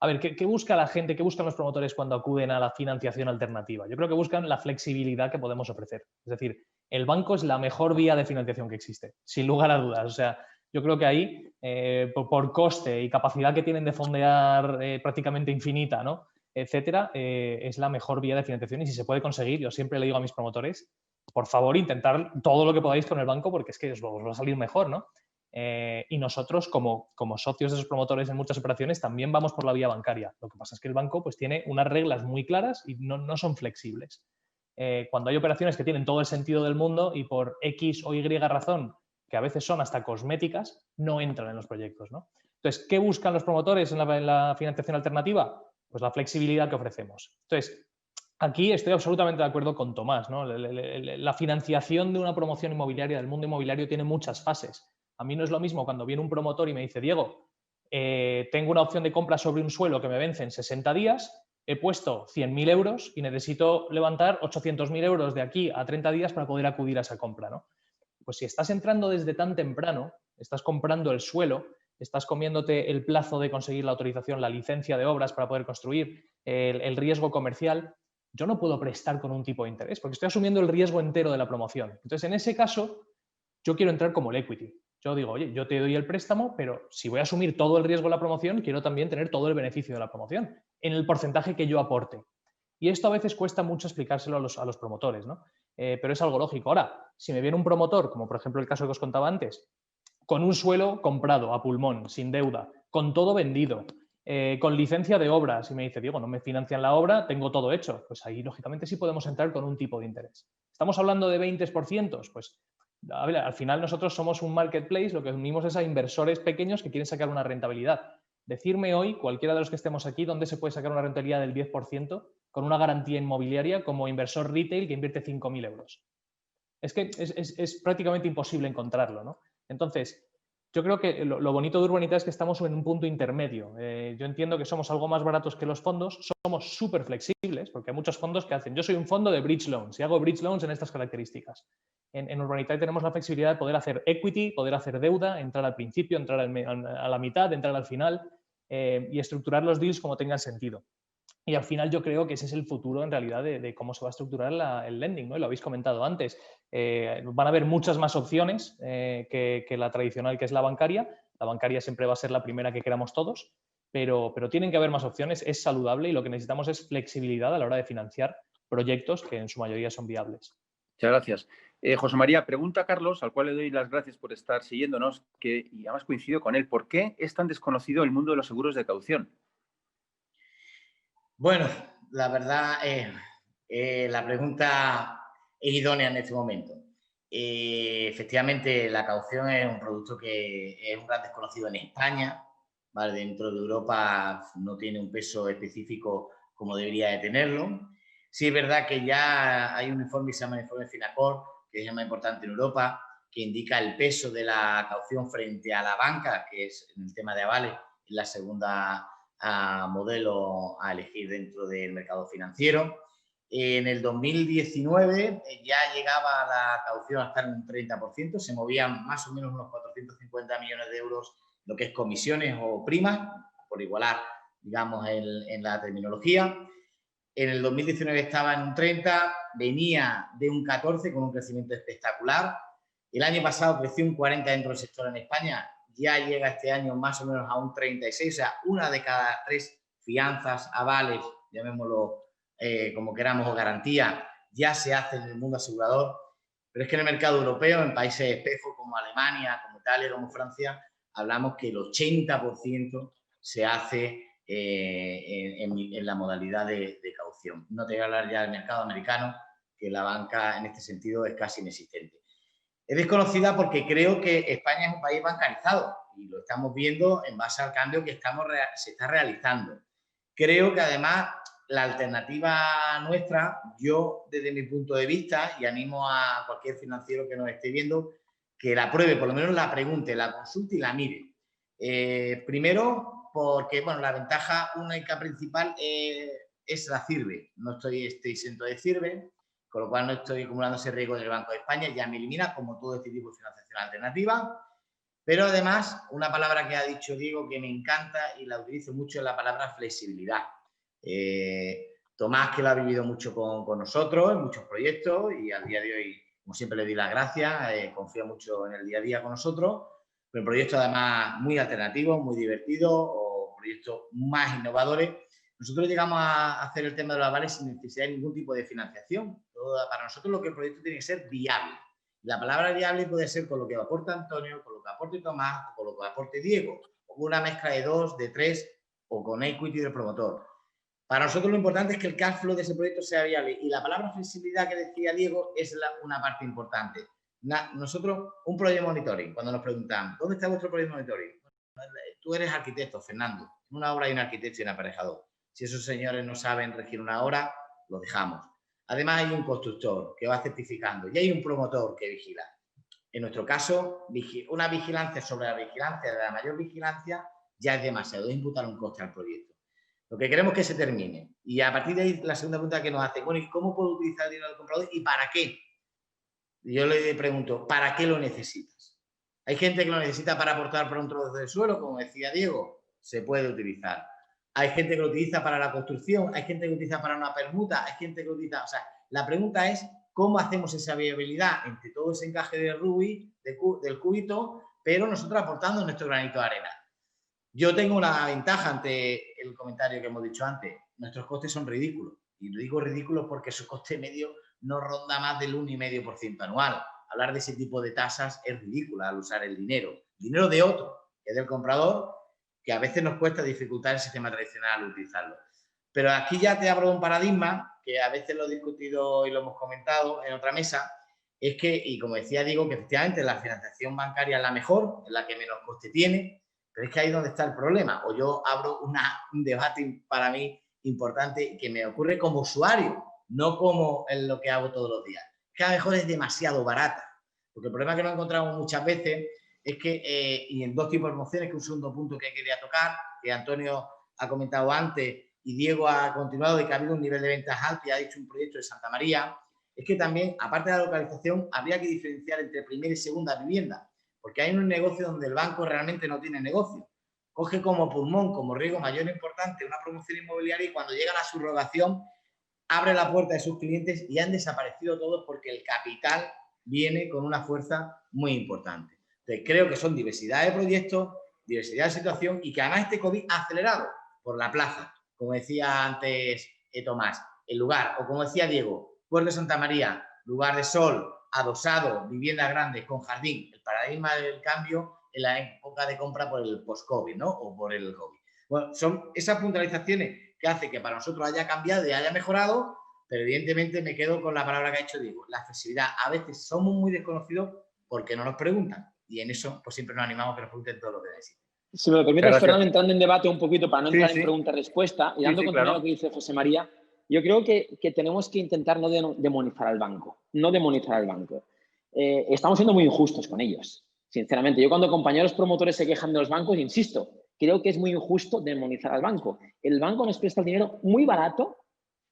A ver, ¿qué busca la gente, qué buscan los promotores cuando acuden a la financiación alternativa? Yo creo que buscan la flexibilidad que podemos ofrecer. Es decir, el banco es la mejor vía de financiación que existe, sin lugar a dudas. O sea, yo creo que ahí, por coste y capacidad que tienen de fondear prácticamente infinita, ¿no?, etcétera, es la mejor vía de financiación y si se puede conseguir, yo siempre le digo a mis promotores, por favor, intentar todo lo que podáis con el banco porque es que os va a salir mejor, ¿no? Y nosotros, como socios de esos promotores en muchas operaciones, también vamos por la vía bancaria. Lo que pasa es que el banco pues, tiene unas reglas muy claras y no son flexibles. Cuando hay operaciones que tienen todo el sentido del mundo y por X o Y razón, que a veces son hasta cosméticas, no entran en los proyectos, ¿no? Entonces, ¿qué buscan los promotores en la financiación alternativa? Pues la flexibilidad que ofrecemos. Entonces, aquí estoy absolutamente de acuerdo con Tomás, ¿no? La financiación de una promoción inmobiliaria, del mundo inmobiliario, tiene muchas fases. A mí no es lo mismo cuando viene un promotor y me dice, Diego, tengo una opción de compra sobre un suelo que me vence en 60 días, he puesto 100.000 euros y necesito levantar 800.000 euros de aquí a 30 días para poder acudir a esa compra, ¿no? Pues si estás entrando desde tan temprano, estás comprando el suelo, estás comiéndote el plazo de conseguir la autorización, la licencia de obras para poder construir, el riesgo comercial, yo no puedo prestar con un tipo de interés porque estoy asumiendo el riesgo entero de la promoción. Entonces, en ese caso, yo quiero entrar como el equity. Yo digo, oye, yo te doy el préstamo, pero si voy a asumir todo el riesgo de la promoción, quiero también tener todo el beneficio de la promoción en el porcentaje que yo aporte. Y esto a veces cuesta mucho explicárselo a los promotores, ¿no? Pero es algo lógico. Ahora, si me viene un promotor, como por ejemplo el caso que os contaba antes, con un suelo comprado a pulmón, sin deuda, con todo vendido, con licencia de obras, y me dice, Diego, no me financian la obra, tengo todo hecho, pues ahí lógicamente sí podemos entrar con un tipo de interés. ¿Estamos hablando de 20%? Pues a ver, al final nosotros somos un marketplace, lo que unimos es a inversores pequeños que quieren sacar una rentabilidad. Decirme hoy, cualquiera de los que estemos aquí, dónde se puede sacar una rentabilidad del 10% con una garantía inmobiliaria como inversor retail que invierte 5.000 euros. Es que es prácticamente imposible encontrarlo, ¿no? Entonces, yo creo que lo bonito de Urbanita es que estamos en un punto intermedio. Yo entiendo que somos algo más baratos que los fondos, somos súper flexibles, porque hay muchos fondos que hacen, yo soy un fondo de bridge loans y hago bridge loans en estas características. En Urbanita tenemos la flexibilidad de poder hacer equity, poder hacer deuda, entrar al principio, entrar a la mitad, entrar al final y estructurar los deals como tengan sentido. Y al final yo creo que ese es el futuro en realidad de cómo se va a estructurar el lending, ¿no? Y lo habéis comentado antes. Van a haber muchas más opciones que la tradicional, que es la bancaria. La bancaria siempre va a ser la primera que queramos todos, pero tienen que haber más opciones, es saludable y lo que necesitamos es flexibilidad a la hora de financiar proyectos que en su mayoría son viables. Muchas gracias. José María, pregunta a Carlos, al cual le doy las gracias por estar siguiéndonos, y además coincido con él, ¿por qué es tan desconocido el mundo de los seguros de caución? Bueno, la verdad la pregunta es idónea en este momento. Efectivamente, la caución es un producto que es un gran desconocido en España, ¿vale? Dentro de Europa no tiene un peso específico como debería de tenerlo. Sí es verdad que ya hay un informe que se llama el informe Finacor, que es más importante en Europa, que indica el peso de la caución frente a la banca, que es en el tema de avales, la segunda modelo a elegir dentro del mercado financiero. En el 2019 ya llegaba la caución a estar en un 30%, se movían más o menos unos 450 millones de euros lo que es comisiones o primas, por igualar, digamos, en la terminología. En el 2019 estaba en un 30, venía de un 14 con un crecimiento espectacular. El año pasado creció un 40 dentro del sector en España, ya llega este año más o menos a un 36, o sea, una de cada 3 fianzas, avales, llamémoslo como queramos, o garantía, ya se hace en el mundo asegurador. Pero es que en el mercado europeo, en países espejo como Alemania, como Italia, como Francia, hablamos que el 80% se hace en la modalidad de caución. No te voy a hablar ya del mercado americano, que la banca en este sentido es casi inexistente. Es desconocida porque creo que España es un país bancarizado y lo estamos viendo en base al cambio que se está realizando. Creo que además la alternativa nuestra, yo desde mi punto de vista, y animo a cualquier financiero que nos esté viendo, que la pruebe, por lo menos la pregunte, la consulte y la mire. Primero, porque bueno, la ventaja única principal es la CIRBE. No estoy exento de CIRBE, con lo cual no estoy acumulando ese riesgo del Banco de España, ya me elimina como todo este tipo de financiación alternativa. Pero además, una palabra que ha dicho Diego que me encanta y la utilizo mucho es la palabra flexibilidad. Tomás, que lo ha vivido mucho con nosotros en muchos proyectos y al día de hoy, como siempre, le doy las gracias, confía mucho en el día a día con nosotros, pero proyectos además muy alternativos, muy divertidos o proyectos más innovadores. Nosotros llegamos a hacer el tema de los avales sin necesidad de ningún tipo de financiación. Para nosotros lo que el proyecto tiene que ser viable. La palabra viable puede ser con lo que aporta Antonio, con lo que aporte Tomás, o con lo que aporte Diego, o con una mezcla de 2, de 3, o con equity del promotor. Para nosotros lo importante es que el cash flow de ese proyecto sea viable. Y la palabra flexibilidad que decía Diego es una parte importante. Nosotros, un proyecto monitoring, cuando nos preguntan, ¿dónde está vuestro proyecto monitoring? Tú eres arquitecto, Fernando. En una obra hay un arquitecto y un aparejador. Si esos señores no saben regir una obra, lo dejamos. Además, hay un constructor que va certificando y hay un promotor que vigila. En nuestro caso, una vigilancia sobre la vigilancia de la mayor vigilancia ya es demasiado, es imputar un coste al proyecto. Lo que queremos es que se termine. Y a partir de ahí, la segunda pregunta que nos hace, bueno, ¿y cómo puedo utilizar el dinero del comprador y para qué? Yo le pregunto, ¿para qué lo necesitas? Hay gente que lo necesita para aportar para un trozo de suelo, como decía Diego, se puede utilizar. Hay gente que lo utiliza para la construcción, hay gente que lo utiliza para una permuta, hay gente que lo utiliza... O sea, la pregunta es cómo hacemos esa viabilidad entre todo ese encaje de Rubik, del cúbito, pero nosotros aportando nuestro granito de arena. Yo tengo una ventaja ante el comentario que hemos dicho antes. Nuestros costes son ridículos. Y lo digo ridículos porque su coste medio no ronda más del 1,5% anual. Hablar de ese tipo de tasas es ridículo al usar el dinero. Dinero de otro, que es del comprador, que a veces nos cuesta dificultar el sistema tradicional al utilizarlo. Pero aquí ya te abro un paradigma, que a veces lo he discutido y lo hemos comentado en otra mesa, es que, y como decía Diego, que efectivamente la financiación bancaria es la mejor, es la que menos coste tiene, pero es que ahí es donde está el problema. O yo abro un debate para mí importante que me ocurre como usuario, no como en lo que hago todos los días. Que a lo mejor es demasiado barata. Porque el problema que nos encontramos muchas veces es que, y en dos tipos de promociones, que es un segundo punto que quería tocar, que Antonio ha comentado antes y Diego ha continuado, de que ha habido un nivel de ventas alto y ha dicho un proyecto de Santa María, es que también, aparte de la localización, habría que diferenciar entre primera y segunda vivienda, porque hay un negocio donde el banco realmente no tiene negocio. Coge como pulmón, como riesgo mayor importante una promoción inmobiliaria y cuando llega la subrogación abre la puerta de sus clientes y han desaparecido todos porque el capital viene con una fuerza muy importante. Entonces, creo que son diversidad de proyectos, diversidad de situación y que además este COVID ha acelerado por la plaza, como decía antes Tomás, el lugar, o como decía Diego, Puerto de Santa María, lugar de sol, adosado, viviendas grandes con jardín, el paradigma del cambio en la época de compra por el post-COVID, ¿no? O por el COVID. Bueno, son esas puntualizaciones que hace que para nosotros haya cambiado y haya mejorado, pero evidentemente me quedo con la palabra que ha hecho Diego, la flexibilidad. A veces somos muy desconocidos porque no nos preguntan y en eso pues siempre nos animamos a que nos pregunten todo lo que necesiten. Si me lo permites, Fernando, entrando en debate un poquito para no entrar en pregunta-respuesta y dando continuidad a lo que dice José María, yo creo que tenemos que intentar no demonizar al banco, no demonizar al banco. Estamos siendo muy injustos con ellos, sinceramente. Yo cuando compañeros promotores se quejan de los bancos, insisto, creo que es muy injusto demonizar al banco. El banco nos presta el dinero muy barato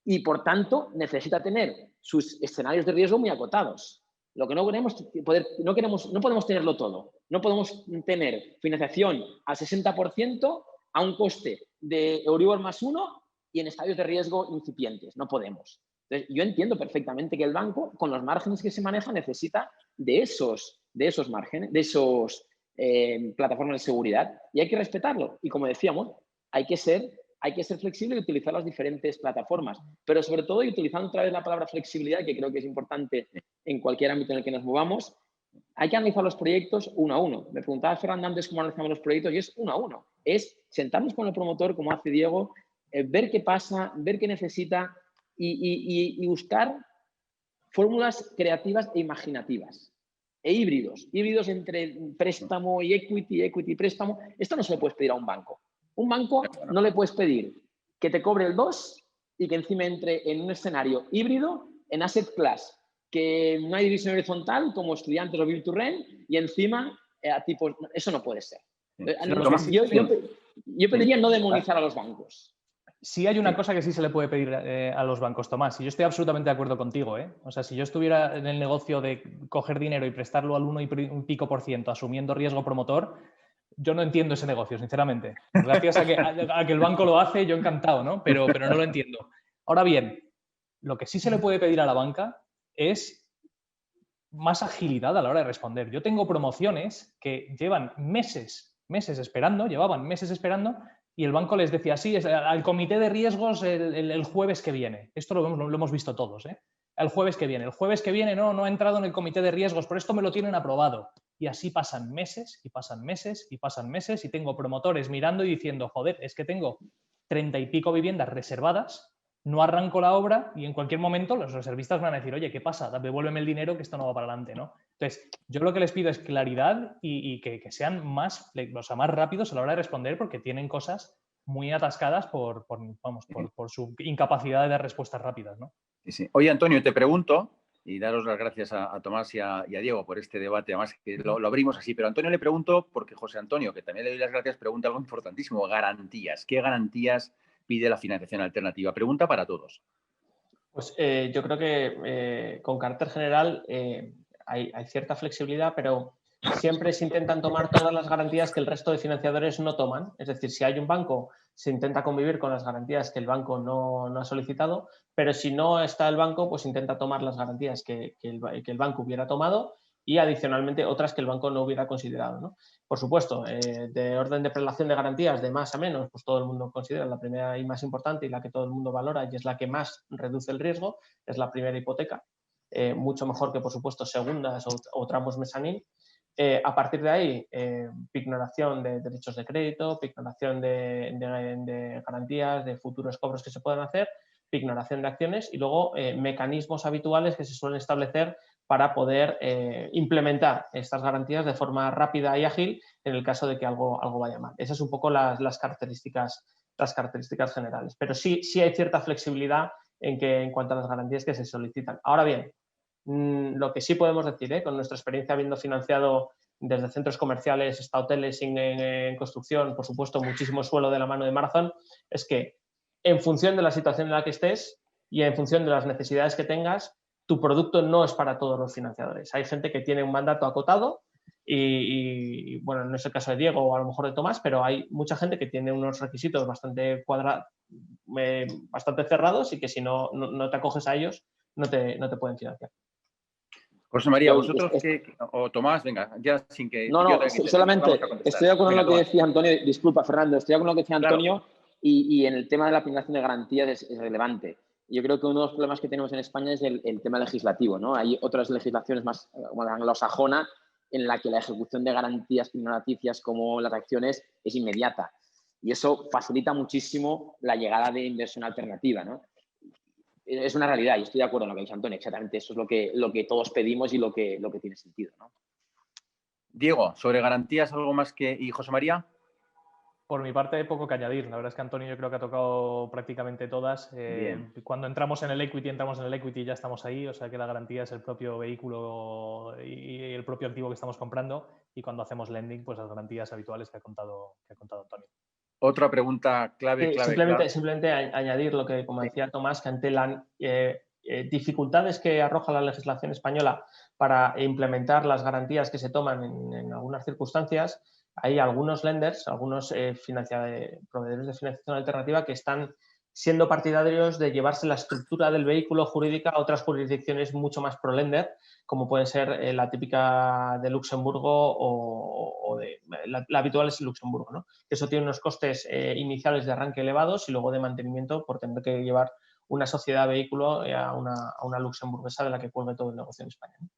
y, por tanto, necesita tener sus escenarios de riesgo muy acotados. Lo que no podemos tenerlo todo. No podemos tener financiación al 60% a un coste de Euribor +1 y en estadios de riesgo incipientes. No podemos. Entonces, yo entiendo perfectamente que el banco, con los márgenes que se maneja, necesita de esos márgenes, de esos plataformas de seguridad y hay que respetarlo. Y como decíamos, hay que ser flexible y utilizar las diferentes plataformas, pero sobre todo, y utilizando otra vez la palabra flexibilidad, que creo que es importante en cualquier ámbito en el que nos movamos, hay que analizar los proyectos uno a uno. Me preguntaba Fernando antes cómo analizamos los proyectos y es uno a uno. Es sentarnos con el promotor, como hace Diego, ver qué pasa, ver qué necesita y buscar fórmulas creativas e imaginativas. E híbridos entre préstamo y equity préstamo. Esto no se le puede pedir a un banco. Un banco no le puedes pedir que te cobre el 2 y que encima entre en un escenario híbrido en asset class, que no hay división horizontal como estudiantes o build to rent y encima tipo, eso no puede ser. Yo pediría no demonizar a los bancos. Sí hay una cosa que sí se le puede pedir a los bancos, Tomás, y yo estoy absolutamente de acuerdo contigo, ¿eh? O sea, si yo estuviera en el negocio de coger dinero y prestarlo al 1,5% asumiendo riesgo promotor, yo no entiendo ese negocio, sinceramente. Gracias a que el banco lo hace, yo encantado, ¿no? Pero no lo entiendo. Ahora bien, lo que sí se le puede pedir a la banca es más agilidad a la hora de responder. Yo tengo promociones que llevan llevaban meses esperando, y el banco les decía, sí, es al comité de riesgos el jueves que viene. Esto lo hemos visto todos, ¿eh? El jueves que viene no ha entrado en el comité de riesgos, por esto me lo tienen aprobado. Y así pasan meses y pasan meses y pasan meses y tengo promotores mirando y diciendo, joder, es que tengo 30 y pico viviendas reservadas, no arranco la obra y en cualquier momento los reservistas van a decir, oye, ¿qué pasa? Devuélveme el dinero que esto no va para adelante, ¿no? Entonces, yo lo que les pido es claridad y que sean más rápidos a la hora de responder porque tienen cosas muy atascadas por su incapacidad de dar respuestas rápidas, ¿no? Sí. Oye, Antonio, te pregunto, y daros las gracias a Tomás y a Diego por este debate, además que lo abrimos así, pero a Antonio le pregunto, porque José Antonio, que también le doy las gracias, pregunta algo importantísimo, garantías. ¿Qué garantías pide la financiación alternativa? Pregunta para todos. Pues yo creo que con carácter general hay cierta flexibilidad, pero siempre se intentan tomar todas las garantías que el resto de financiadores no toman. Es decir, si hay un banco, se intenta convivir con las garantías que el banco no ha solicitado, pero si no está el banco, pues intenta tomar las garantías que el banco hubiera tomado y adicionalmente otras que el banco no hubiera considerado, ¿no? Por supuesto, de orden de prelación de garantías de más a menos, pues todo el mundo considera la primera y más importante y la que todo el mundo valora y es la que más reduce el riesgo, es la primera hipoteca, mucho mejor que, por supuesto, segundas o tramos mezanín. A partir de ahí, pignoración de derechos de crédito, pignoración de garantías, de futuros cobros que se puedan hacer, pignoración de acciones y luego mecanismos habituales que se suelen establecer para poder implementar estas garantías de forma rápida y ágil en el caso de que algo vaya mal. Esas son un poco las características generales. Pero sí hay cierta flexibilidad en cuanto a las garantías que se solicitan. Ahora bien, lo que sí podemos decir, con nuestra experiencia habiendo financiado desde centros comerciales hasta hoteles en construcción, por supuesto, muchísimo suelo de la mano de Marathon, es que en función de la situación en la que estés y en función de las necesidades que tengas, tu producto no es para todos los financiadores. Hay gente que tiene un mandato acotado y bueno, no es el caso de Diego o a lo mejor de Tomás, pero hay mucha gente que tiene unos requisitos bastante cerrados y que si no te acoges a ellos, no te pueden financiar. José María, vosotros o Tomás, venga, ya sin que... No, solamente estoy de acuerdo con lo que decía Antonio, disculpa Fernando, estoy de acuerdo con lo que decía Antonio, claro. y en el tema de la aplicación de garantías es relevante. Yo creo que uno de los problemas que tenemos en España es el tema legislativo, ¿no? Hay otras legislaciones más como la anglosajona en la que la ejecución de garantías criminalicias como las acciones es inmediata y eso facilita muchísimo la llegada de inversión alternativa, ¿no? Es una realidad y estoy de acuerdo en lo que dice Antonio, exactamente eso es lo que todos pedimos y lo que tiene sentido, ¿no? Diego, sobre garantías, ¿algo más que... ¿Y José María? Por mi parte, hay poco que añadir. La verdad es que Antonio yo creo que ha tocado prácticamente todas. Cuando entramos en el equity ya estamos ahí, o sea que la garantía es el propio vehículo y el propio activo que estamos comprando, y cuando hacemos lending, pues las garantías habituales que ha contado Antonio. Otra pregunta clave. Simplemente añadir lo que, como decía Tomás, que ante las dificultades que arroja la legislación española para implementar las garantías que se toman en algunas circunstancias, hay algunos lenders, algunos proveedores de financiación alternativa que están siendo partidarios de llevarse la estructura del vehículo jurídica a otras jurisdicciones mucho más pro-lender, como pueden ser la típica de Luxemburgo o la habitual es Luxemburgo, ¿no? Eso tiene unos costes iniciales de arranque elevados y luego de mantenimiento por tener que llevar una sociedad vehículo a una luxemburguesa de la que cuelgue todo el negocio en España, ¿no?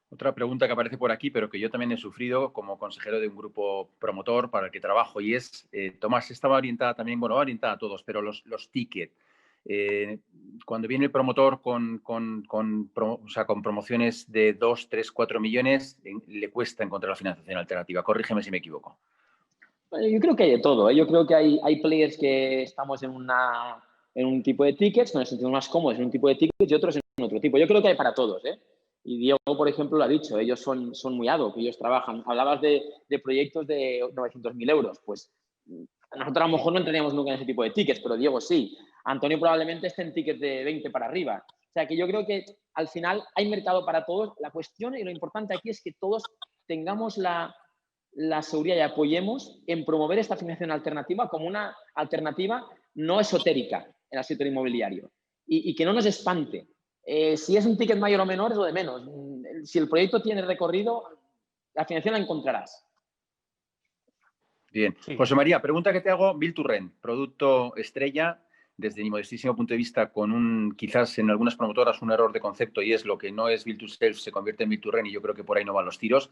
Otra pregunta que aparece por aquí, pero que yo también he sufrido como consejero de un grupo promotor para el que trabajo, y es, Tomás, estaba orientada también, bueno, orientada a todos, pero los tickets. Cuando viene el promotor con promociones de 2, 3, 4 millones, le cuesta encontrar la financiación alternativa. Corrígeme si me equivoco. Yo creo que hay de todo, ¿eh? Yo creo que hay players que estamos en un tipo de tickets, que nos sentimos más cómodos en un tipo de tickets y otros en otro tipo. Yo creo que hay para todos, ¿eh? Y Diego, por ejemplo, lo ha dicho, ellos son muy ad hoc, ellos trabajan. Hablabas de proyectos de 900.000 euros, pues nosotros a lo mejor no entraríamos nunca en ese tipo de tickets, pero Diego sí. Antonio probablemente esté en tickets de 20 para arriba. O sea que yo creo que al final hay mercado para todos. La cuestión y lo importante aquí es que todos tengamos la seguridad y apoyemos en promover esta financiación alternativa como una alternativa no esotérica en el sector inmobiliario y que no nos espante. Si es un ticket mayor o menor es lo de menos. Si el proyecto tiene recorrido, la financiación la encontrarás. Bien. Sí. José María, pregunta que te hago, Build to Rent, producto estrella, desde mi modestísimo punto de vista, con quizás en algunas promotoras un error de concepto, y es lo que no es Build to Sell se convierte en Build to Rent, y yo creo que por ahí no van los tiros,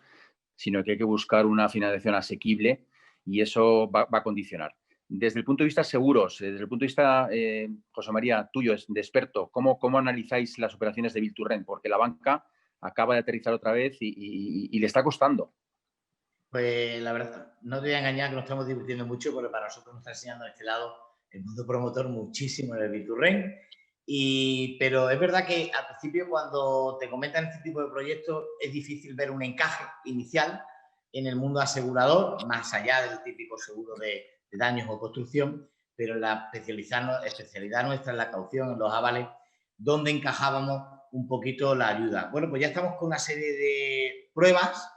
sino que hay que buscar una financiación asequible y eso va a condicionar. Desde el punto de vista seguros, desde el punto de vista, José María, tuyo, de experto, ¿cómo analizáis las operaciones de Build to Rent? Porque la banca acaba de aterrizar otra vez y le está costando. Pues la verdad, no te voy a engañar que nos estamos divirtiendo mucho porque para nosotros nos está enseñando en este lado el mundo promotor muchísimo en el Build to Rent. Pero es verdad que al principio cuando te comentan este tipo de proyectos es difícil ver un encaje inicial en el mundo asegurador, más allá del típico seguro de daños o construcción, pero la especialidad nuestra en la caución, en los avales, donde encajábamos un poquito la ayuda. Bueno, pues ya estamos con una serie de pruebas.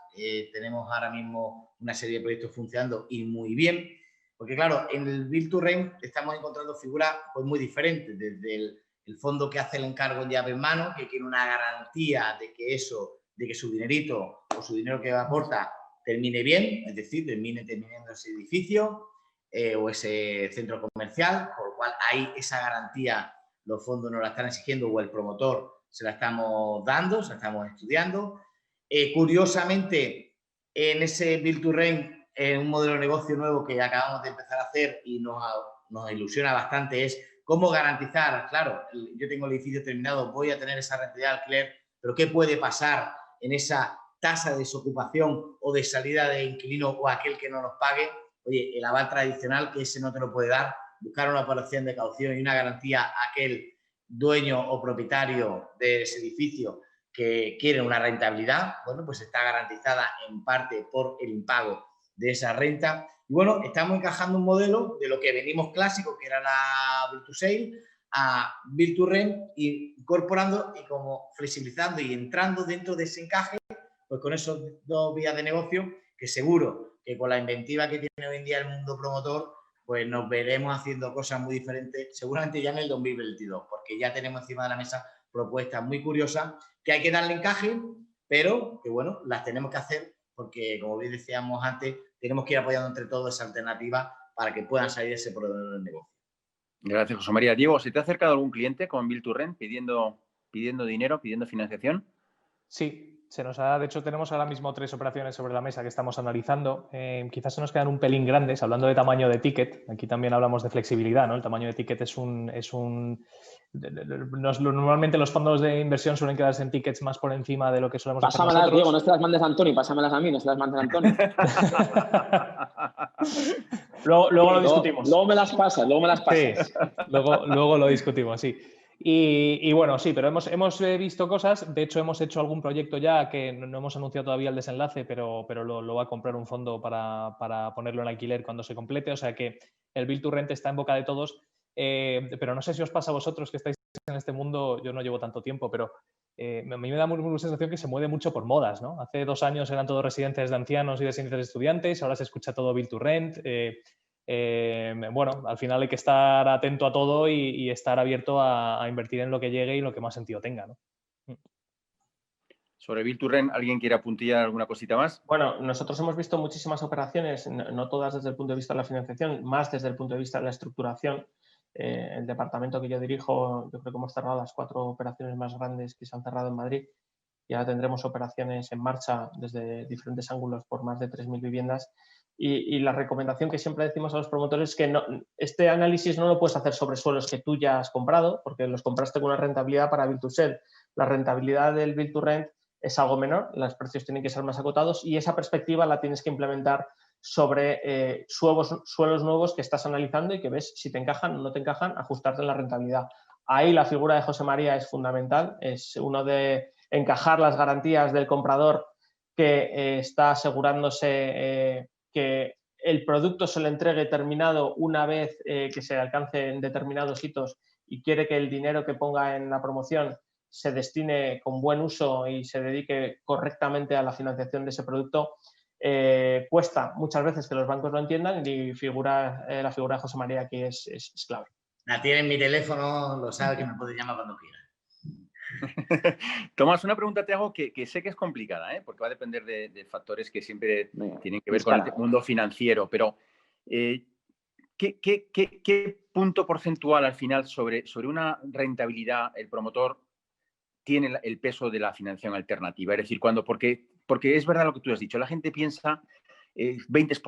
Tenemos ahora mismo una serie de proyectos funcionando y muy bien, porque claro, en el Build to Rent estamos encontrando figuras pues muy diferentes, desde el fondo que hace el encargo en llave en mano, que quiere una garantía de que su dinerito o su dinero que aporta termine bien, es decir, termine teniendo ese edificio o ese centro comercial, por lo cual ahí esa garantía los fondos nos la están exigiendo o el promotor se la estamos dando, se la estamos estudiando. Curiosamente, en ese Build to Rent, un modelo de negocio nuevo que acabamos de empezar a hacer y nos ilusiona bastante es cómo garantizar, claro, yo tengo el edificio terminado, voy a tener esa rentabilidad de alquiler, pero ¿qué puede pasar en esa tasa de desocupación o de salida de inquilino o aquel que no nos pague? Oye, el aval tradicional, que ese no te lo puede dar, buscar una operación de caución y una garantía a aquel dueño o propietario de ese edificio que quiere una rentabilidad, bueno, pues está garantizada en parte por el impago de esa renta. Y bueno, estamos encajando un modelo de lo que venimos clásico, que era la Build to Sale, a Build to Rent, incorporando y como flexibilizando y entrando dentro de ese encaje, pues con esos dos vías de negocio, que seguro que con la inventiva que tiene hoy en día el mundo promotor, pues nos veremos haciendo cosas muy diferentes, seguramente ya en el 2022, porque ya tenemos encima de la mesa propuestas muy curiosas que hay que darle encaje, pero que bueno, las tenemos que hacer porque, como bien decíamos antes, tenemos que ir apoyando entre todos esa alternativa para que puedan salir ese proveedor del negocio. Gracias, José María. Diego, ¿se te ha acercado algún cliente con Build to Rent pidiendo dinero, pidiendo financiación? Sí, de hecho tenemos ahora mismo 3 operaciones sobre la mesa que estamos analizando. Quizás se nos quedan un pelín grandes, hablando de tamaño de ticket. Aquí también hablamos de flexibilidad, ¿no? El tamaño de ticket normalmente los fondos de inversión suelen quedarse en tickets más por encima de lo que solemos hacer nosotros. Diego, no se las mandes a Antonio, pásamelas a mí, no se las mandes a Antonio. luego lo discutimos. Luego me las pasas. Sí, luego lo discutimos, sí. Y bueno, sí, pero hemos visto cosas. De hecho, hemos hecho algún proyecto ya que no hemos anunciado todavía el desenlace, pero lo va a comprar un fondo para ponerlo en alquiler cuando se complete. O sea que el Build to Rent está en boca de todos. Pero no sé si os pasa a vosotros que estáis en este mundo. Yo no llevo tanto tiempo, pero a mí me da muy sensación que se mueve mucho por modas, ¿no? Hace 2 años eran todos residencias de ancianos y residencias de estudiantes. Ahora se escucha todo Build to Rent. Bueno, al final hay que estar atento a todo y estar abierto a invertir en lo que llegue y lo que más sentido tenga, ¿no? Sobre Build to Rent, ¿alguien quiere apuntillar alguna cosita más? Bueno, nosotros hemos visto muchísimas operaciones, no todas desde el punto de vista de la financiación, más desde el punto de vista de la estructuración. El departamento que yo dirijo, yo creo que hemos cerrado las 4 operaciones más grandes que se han cerrado en Madrid y ahora tendremos operaciones en marcha desde diferentes ángulos por más de 3.000 viviendas. Y la recomendación que siempre decimos a los promotores es que este análisis no lo puedes hacer sobre suelos que tú ya has comprado, porque los compraste con una rentabilidad para Build to Sell. La rentabilidad del Build to Rent es algo menor, los precios tienen que ser más acotados y esa perspectiva la tienes que implementar sobre suelos nuevos que estás analizando y que ves si te encajan o no te encajan, ajustarte en la rentabilidad. Ahí la figura de José María es fundamental, es uno de encajar las garantías del comprador que está asegurándose que el producto se le entregue terminado una vez que se alcancen determinados hitos y quiere que el dinero que ponga en la promoción se destine con buen uso y se dedique correctamente a la financiación de ese producto. Cuesta muchas veces que los bancos lo entiendan y la figura de José María aquí es clave. La tiene en mi teléfono, lo sabe que me puede llamar cuando quiera. Tomás, una pregunta te hago que sé que es complicada, porque va a depender de factores que siempre tienen que ver con el mundo financiero, pero ¿qué punto porcentual al final sobre una rentabilidad el promotor tiene el peso de la financiación alternativa? Es decir, porque es verdad lo que tú has dicho, la gente piensa 20%,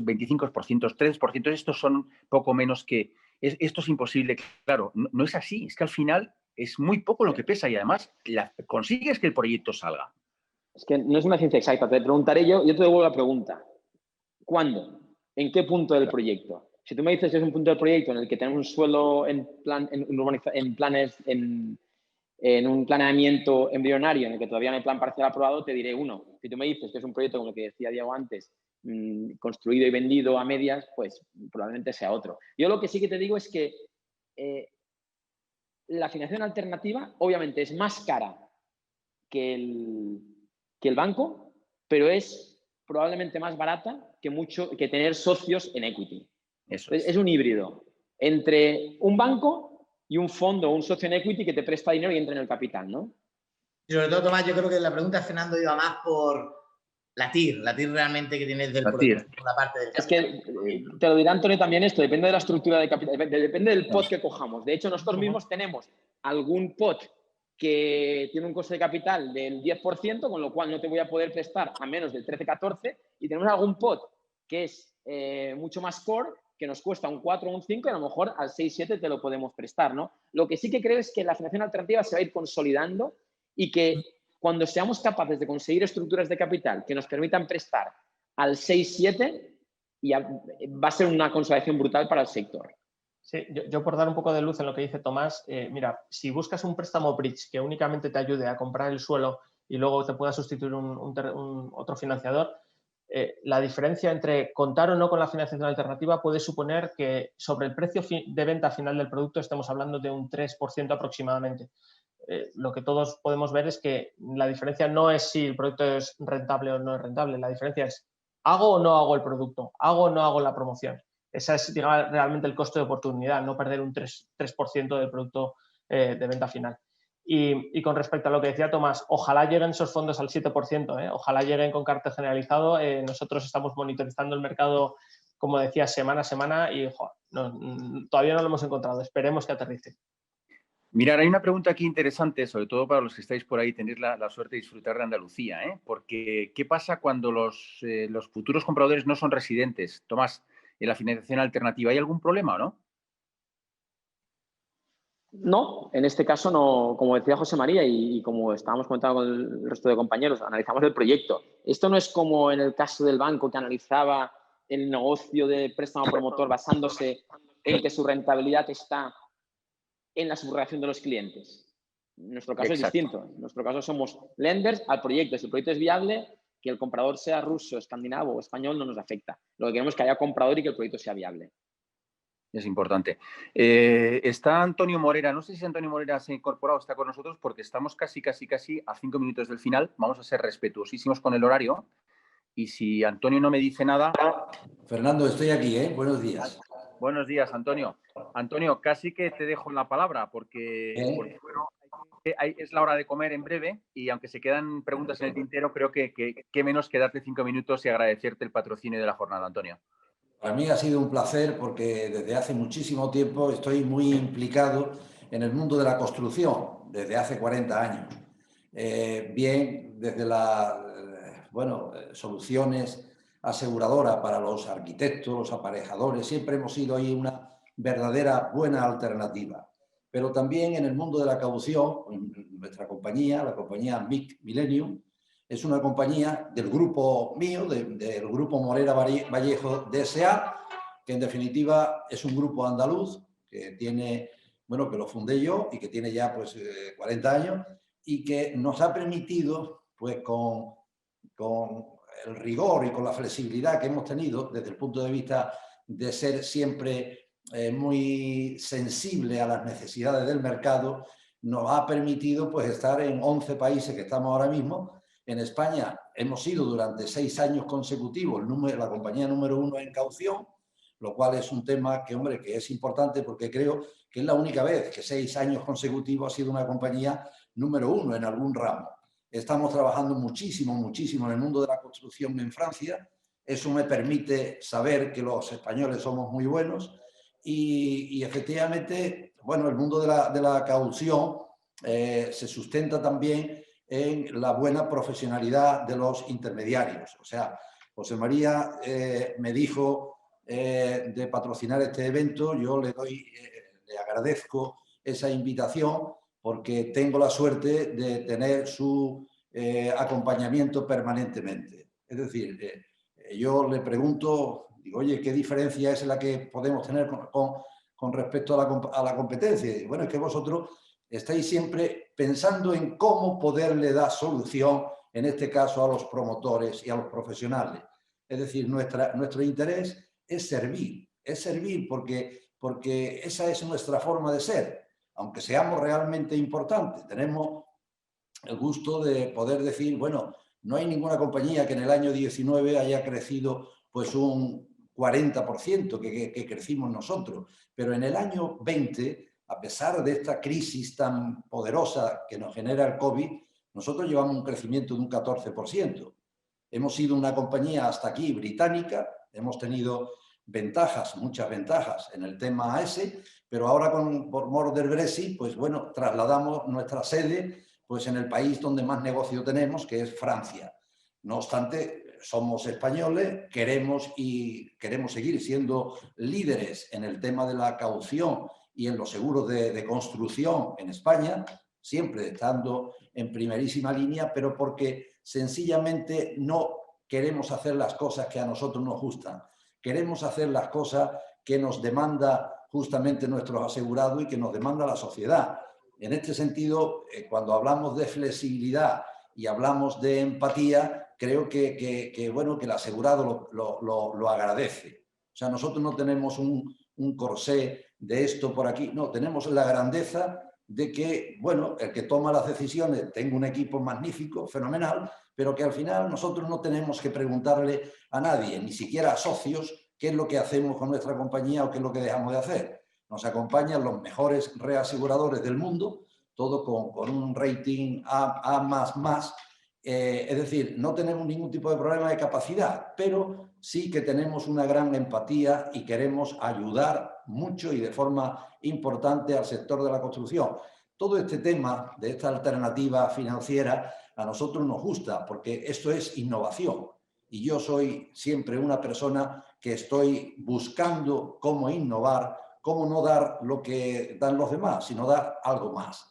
25%, 3%, estos son poco menos que... Esto es imposible. Claro, no es así, es que al final es muy poco lo que pesa y además consigues que el proyecto salga. Es que no es una ciencia exacta. Te preguntaré yo te devuelvo la pregunta. ¿Cuándo? ¿En qué punto del proyecto? Si tú me dices que es un punto del proyecto en el que tenemos un suelo en un planeamiento embrionario en el que todavía no hay plan parcial aprobado, te diré uno. Si tú me dices que es un proyecto, como el que decía Diego antes, construido y vendido a medias, pues probablemente sea otro. Yo lo que sí que te digo es que la financiación alternativa obviamente es más cara que el banco, pero es probablemente más barata que tener socios en equity. Eso es. Es un híbrido entre un banco y un fondo o un socio en equity que te presta dinero y entra en el capital, ¿no? Y sobre todo, Tomás, yo creo que la pregunta de Fernando iba más por la TIR realmente que tienes del proyecto, por la parte del capital. Es que te lo dirá Antonio también esto, depende de la estructura de capital, depende del pot que cojamos. De hecho, nosotros mismos tenemos algún pot que tiene un coste de capital del 10%, con lo cual no te voy a poder prestar a menos del 13-14, y tenemos algún pot que es mucho más core, que nos cuesta un 4 o un 5, y a lo mejor al 6-7 te lo podemos prestar, ¿no? Lo que sí que creo es que la financiación alternativa se va a ir consolidando y que cuando seamos capaces de conseguir estructuras de capital que nos permitan prestar al 6-7, va a ser una consolidación brutal para el sector. Sí, yo por dar un poco de luz en lo que dice Tomás, mira, si buscas un préstamo bridge que únicamente te ayude a comprar el suelo y luego te pueda sustituir otro financiador, la diferencia entre contar o no con la financiación alternativa puede suponer que sobre el precio de venta final del producto estemos hablando de un 3% aproximadamente. Lo que todos podemos ver es que la diferencia no es si el producto es rentable o no es rentable, la diferencia es ¿hago o no hago el producto? ¿Hago o no hago la promoción? Ese es, digamos, realmente el costo de oportunidad, no perder un 3% del producto de venta final. Y con respecto a lo que decía Tomás, ojalá lleguen esos fondos al 7%, ojalá lleguen con carácter generalizado. Nosotros estamos monitorizando el mercado, como decía, semana a semana y todavía no lo hemos encontrado. Esperemos que aterrice. Mirad, hay una pregunta aquí interesante, sobre todo para los que estáis por ahí, tenéis la suerte de disfrutar de Andalucía, porque ¿qué pasa cuando los futuros compradores no son residentes? Tomás, en la financiación alternativa, ¿hay algún problema o no? No, en este caso no, como decía José María y como estábamos comentando con el resto de compañeros, analizamos el proyecto. Esto no es como en el caso del banco que analizaba el negocio de préstamo promotor basándose en que su rentabilidad está en la subrogación de los clientes. En nuestro caso es distinto. En nuestro caso somos lenders al proyecto. Si el proyecto es viable, que el comprador sea ruso, escandinavo o español no nos afecta. Lo que queremos es que haya comprador y que el proyecto sea viable. Es importante. Está Antonio Morera. No sé si Antonio Morera se ha incorporado, está con nosotros, porque estamos casi a 5 minutos del final. Vamos a ser respetuosísimos con el horario. Y si Antonio no me dice nada... Fernando, estoy aquí, ¿eh? Buenos días. Buenos días, Antonio. Antonio, casi que te dejo la palabra, porque bueno, es la hora de comer en breve y aunque se quedan preguntas en el tintero, creo que menos que darte 5 minutos y agradecerte el patrocinio de la jornada, Antonio. Para mí ha sido un placer porque desde hace muchísimo tiempo estoy muy implicado en el mundo de la construcción, desde hace 40 años. Bien desde las soluciones aseguradoras para los arquitectos, los aparejadores, siempre hemos sido ahí una verdadera buena alternativa. Pero también en el mundo de la caución, nuestra compañía, la compañía MIC Millennium, Es una compañía del grupo mío, del grupo Morera Vallejo DSA, que en definitiva es un grupo andaluz que tiene, bueno, que lo fundé yo y que tiene ya pues 40 años y que nos ha permitido, pues con el rigor y con la flexibilidad que hemos tenido desde el punto de vista de ser siempre muy sensible a las necesidades del mercado, nos ha permitido pues estar en 11 países que estamos ahora mismo. En España hemos sido durante 6 años consecutivos la compañía número 1 en caución, lo cual es un tema que, hombre, que es importante porque creo que es la única vez que 6 años consecutivos ha sido una compañía número 1 en algún ramo. Estamos trabajando muchísimo, muchísimo en el mundo de la construcción en Francia. Eso me permite saber que los españoles somos muy buenos y efectivamente, bueno, el mundo de la caución se sustenta también en la buena profesionalidad de los intermediarios. O sea, José María me dijo de patrocinar este evento, yo le agradezco esa invitación porque tengo la suerte de tener su acompañamiento permanentemente. Es decir, yo le pregunto, digo, oye, ¿qué diferencia es la que podemos tener con respecto a la competencia? Y bueno, es que vosotros estáis siempre pensando en cómo poderle dar solución, en este caso a los promotores y a los profesionales. Es decir, nuestro interés es servir porque esa es nuestra forma de ser. Aunque seamos realmente importantes, tenemos el gusto de poder decir, bueno, no hay ninguna compañía que en el año 19 haya crecido pues un 40% que crecimos nosotros, pero en el año 20, a pesar de esta crisis tan poderosa que nos genera el COVID, nosotros llevamos un crecimiento de un 14%. Hemos sido una compañía hasta aquí británica, hemos tenido ventajas, muchas ventajas en el tema ese, pero ahora por mor del Brexit, pues bueno, trasladamos nuestra sede pues en el país donde más negocio tenemos, que es Francia. No obstante, somos españoles, queremos seguir siendo líderes en el tema de la caución y en los seguros de construcción en España, siempre estando en primerísima línea, pero porque sencillamente no queremos hacer las cosas que a nosotros nos gustan. Queremos hacer las cosas que nos demanda justamente nuestros asegurados y que nos demanda la sociedad. En este sentido, cuando hablamos de flexibilidad y hablamos de empatía, creo que el asegurado lo agradece. O sea, nosotros no tenemos un corsé de esto por aquí, no, tenemos la grandeza de que, bueno, el que toma las decisiones tenga un equipo magnífico, fenomenal, pero que al final nosotros no tenemos que preguntarle a nadie, ni siquiera a socios, qué es lo que hacemos con nuestra compañía o qué es lo que dejamos de hacer. Nos acompañan los mejores reaseguradores del mundo, todo con un rating A++. Es decir, no tenemos ningún tipo de problema de capacidad, pero sí que tenemos una gran empatía y queremos ayudar mucho y de forma importante al sector de la construcción. Todo este tema de esta alternativa financiera a nosotros nos gusta porque esto es innovación y yo soy siempre una persona que estoy buscando cómo innovar, cómo no dar lo que dan los demás, sino dar algo más.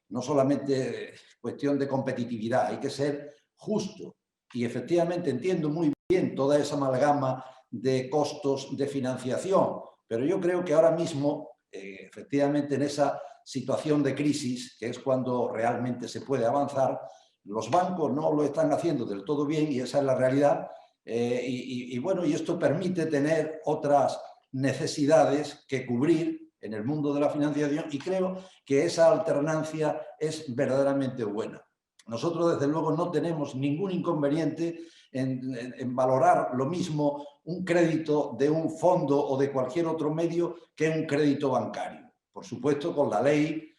No solamente cuestión de competitividad, hay que ser justo. Y efectivamente entiendo muy bien toda esa amalgama de costos de financiación, pero yo creo que ahora mismo, efectivamente en esa situación de crisis, que es cuando realmente se puede avanzar, los bancos no lo están haciendo del todo bien y esa es la realidad. Bueno, y esto permite tener otras necesidades que cubrir en el mundo de la financiación y creo que esa alternancia es verdaderamente buena. Nosotros, desde luego, no tenemos ningún inconveniente en valorar lo mismo un crédito de un fondo o de cualquier otro medio que un crédito bancario. Por supuesto, con la ley,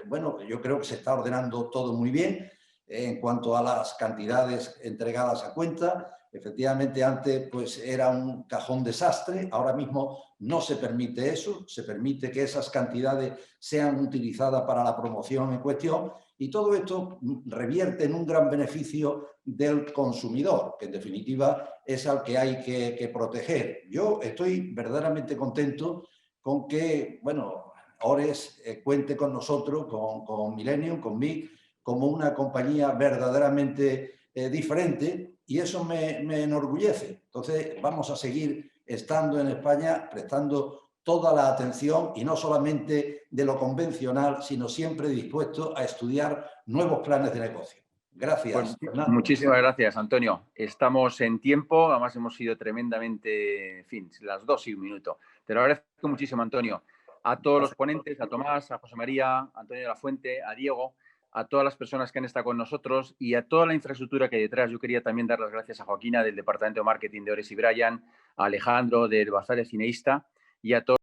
bueno, yo creo que se está ordenando todo muy bien en cuanto a las cantidades entregadas a cuenta. Efectivamente, antes pues era un cajón desastre, ahora mismo no se permite eso, se permite que esas cantidades sean utilizadas para la promoción en cuestión y todo esto revierte en un gran beneficio del consumidor, que en definitiva es al que hay que proteger. Yo estoy verdaderamente contento con que, bueno, Ores cuente con nosotros, con Millennium, con MIG, como una compañía verdaderamente diferente, y eso me enorgullece. Entonces vamos a seguir estando en España, prestando toda la atención, y no solamente de lo convencional, sino siempre dispuesto a estudiar nuevos planes de negocio. Gracias, Pues, Fernando. muchísimas gracias, Antonio. Estamos en tiempo, además hemos sido tremendamente, en fin, las 2 y 1 minuto. Te lo agradezco muchísimo, Antonio. A todos los ponentes, a Tomás, a José María, a Antonio de la Fuente, a Diego, a todas las personas que han estado con nosotros y a toda la infraestructura que hay detrás. Yo quería también dar las gracias a Joaquina del Departamento de Marketing de Ores y Bryan, a Alejandro del Bazar de Cineísta y a todos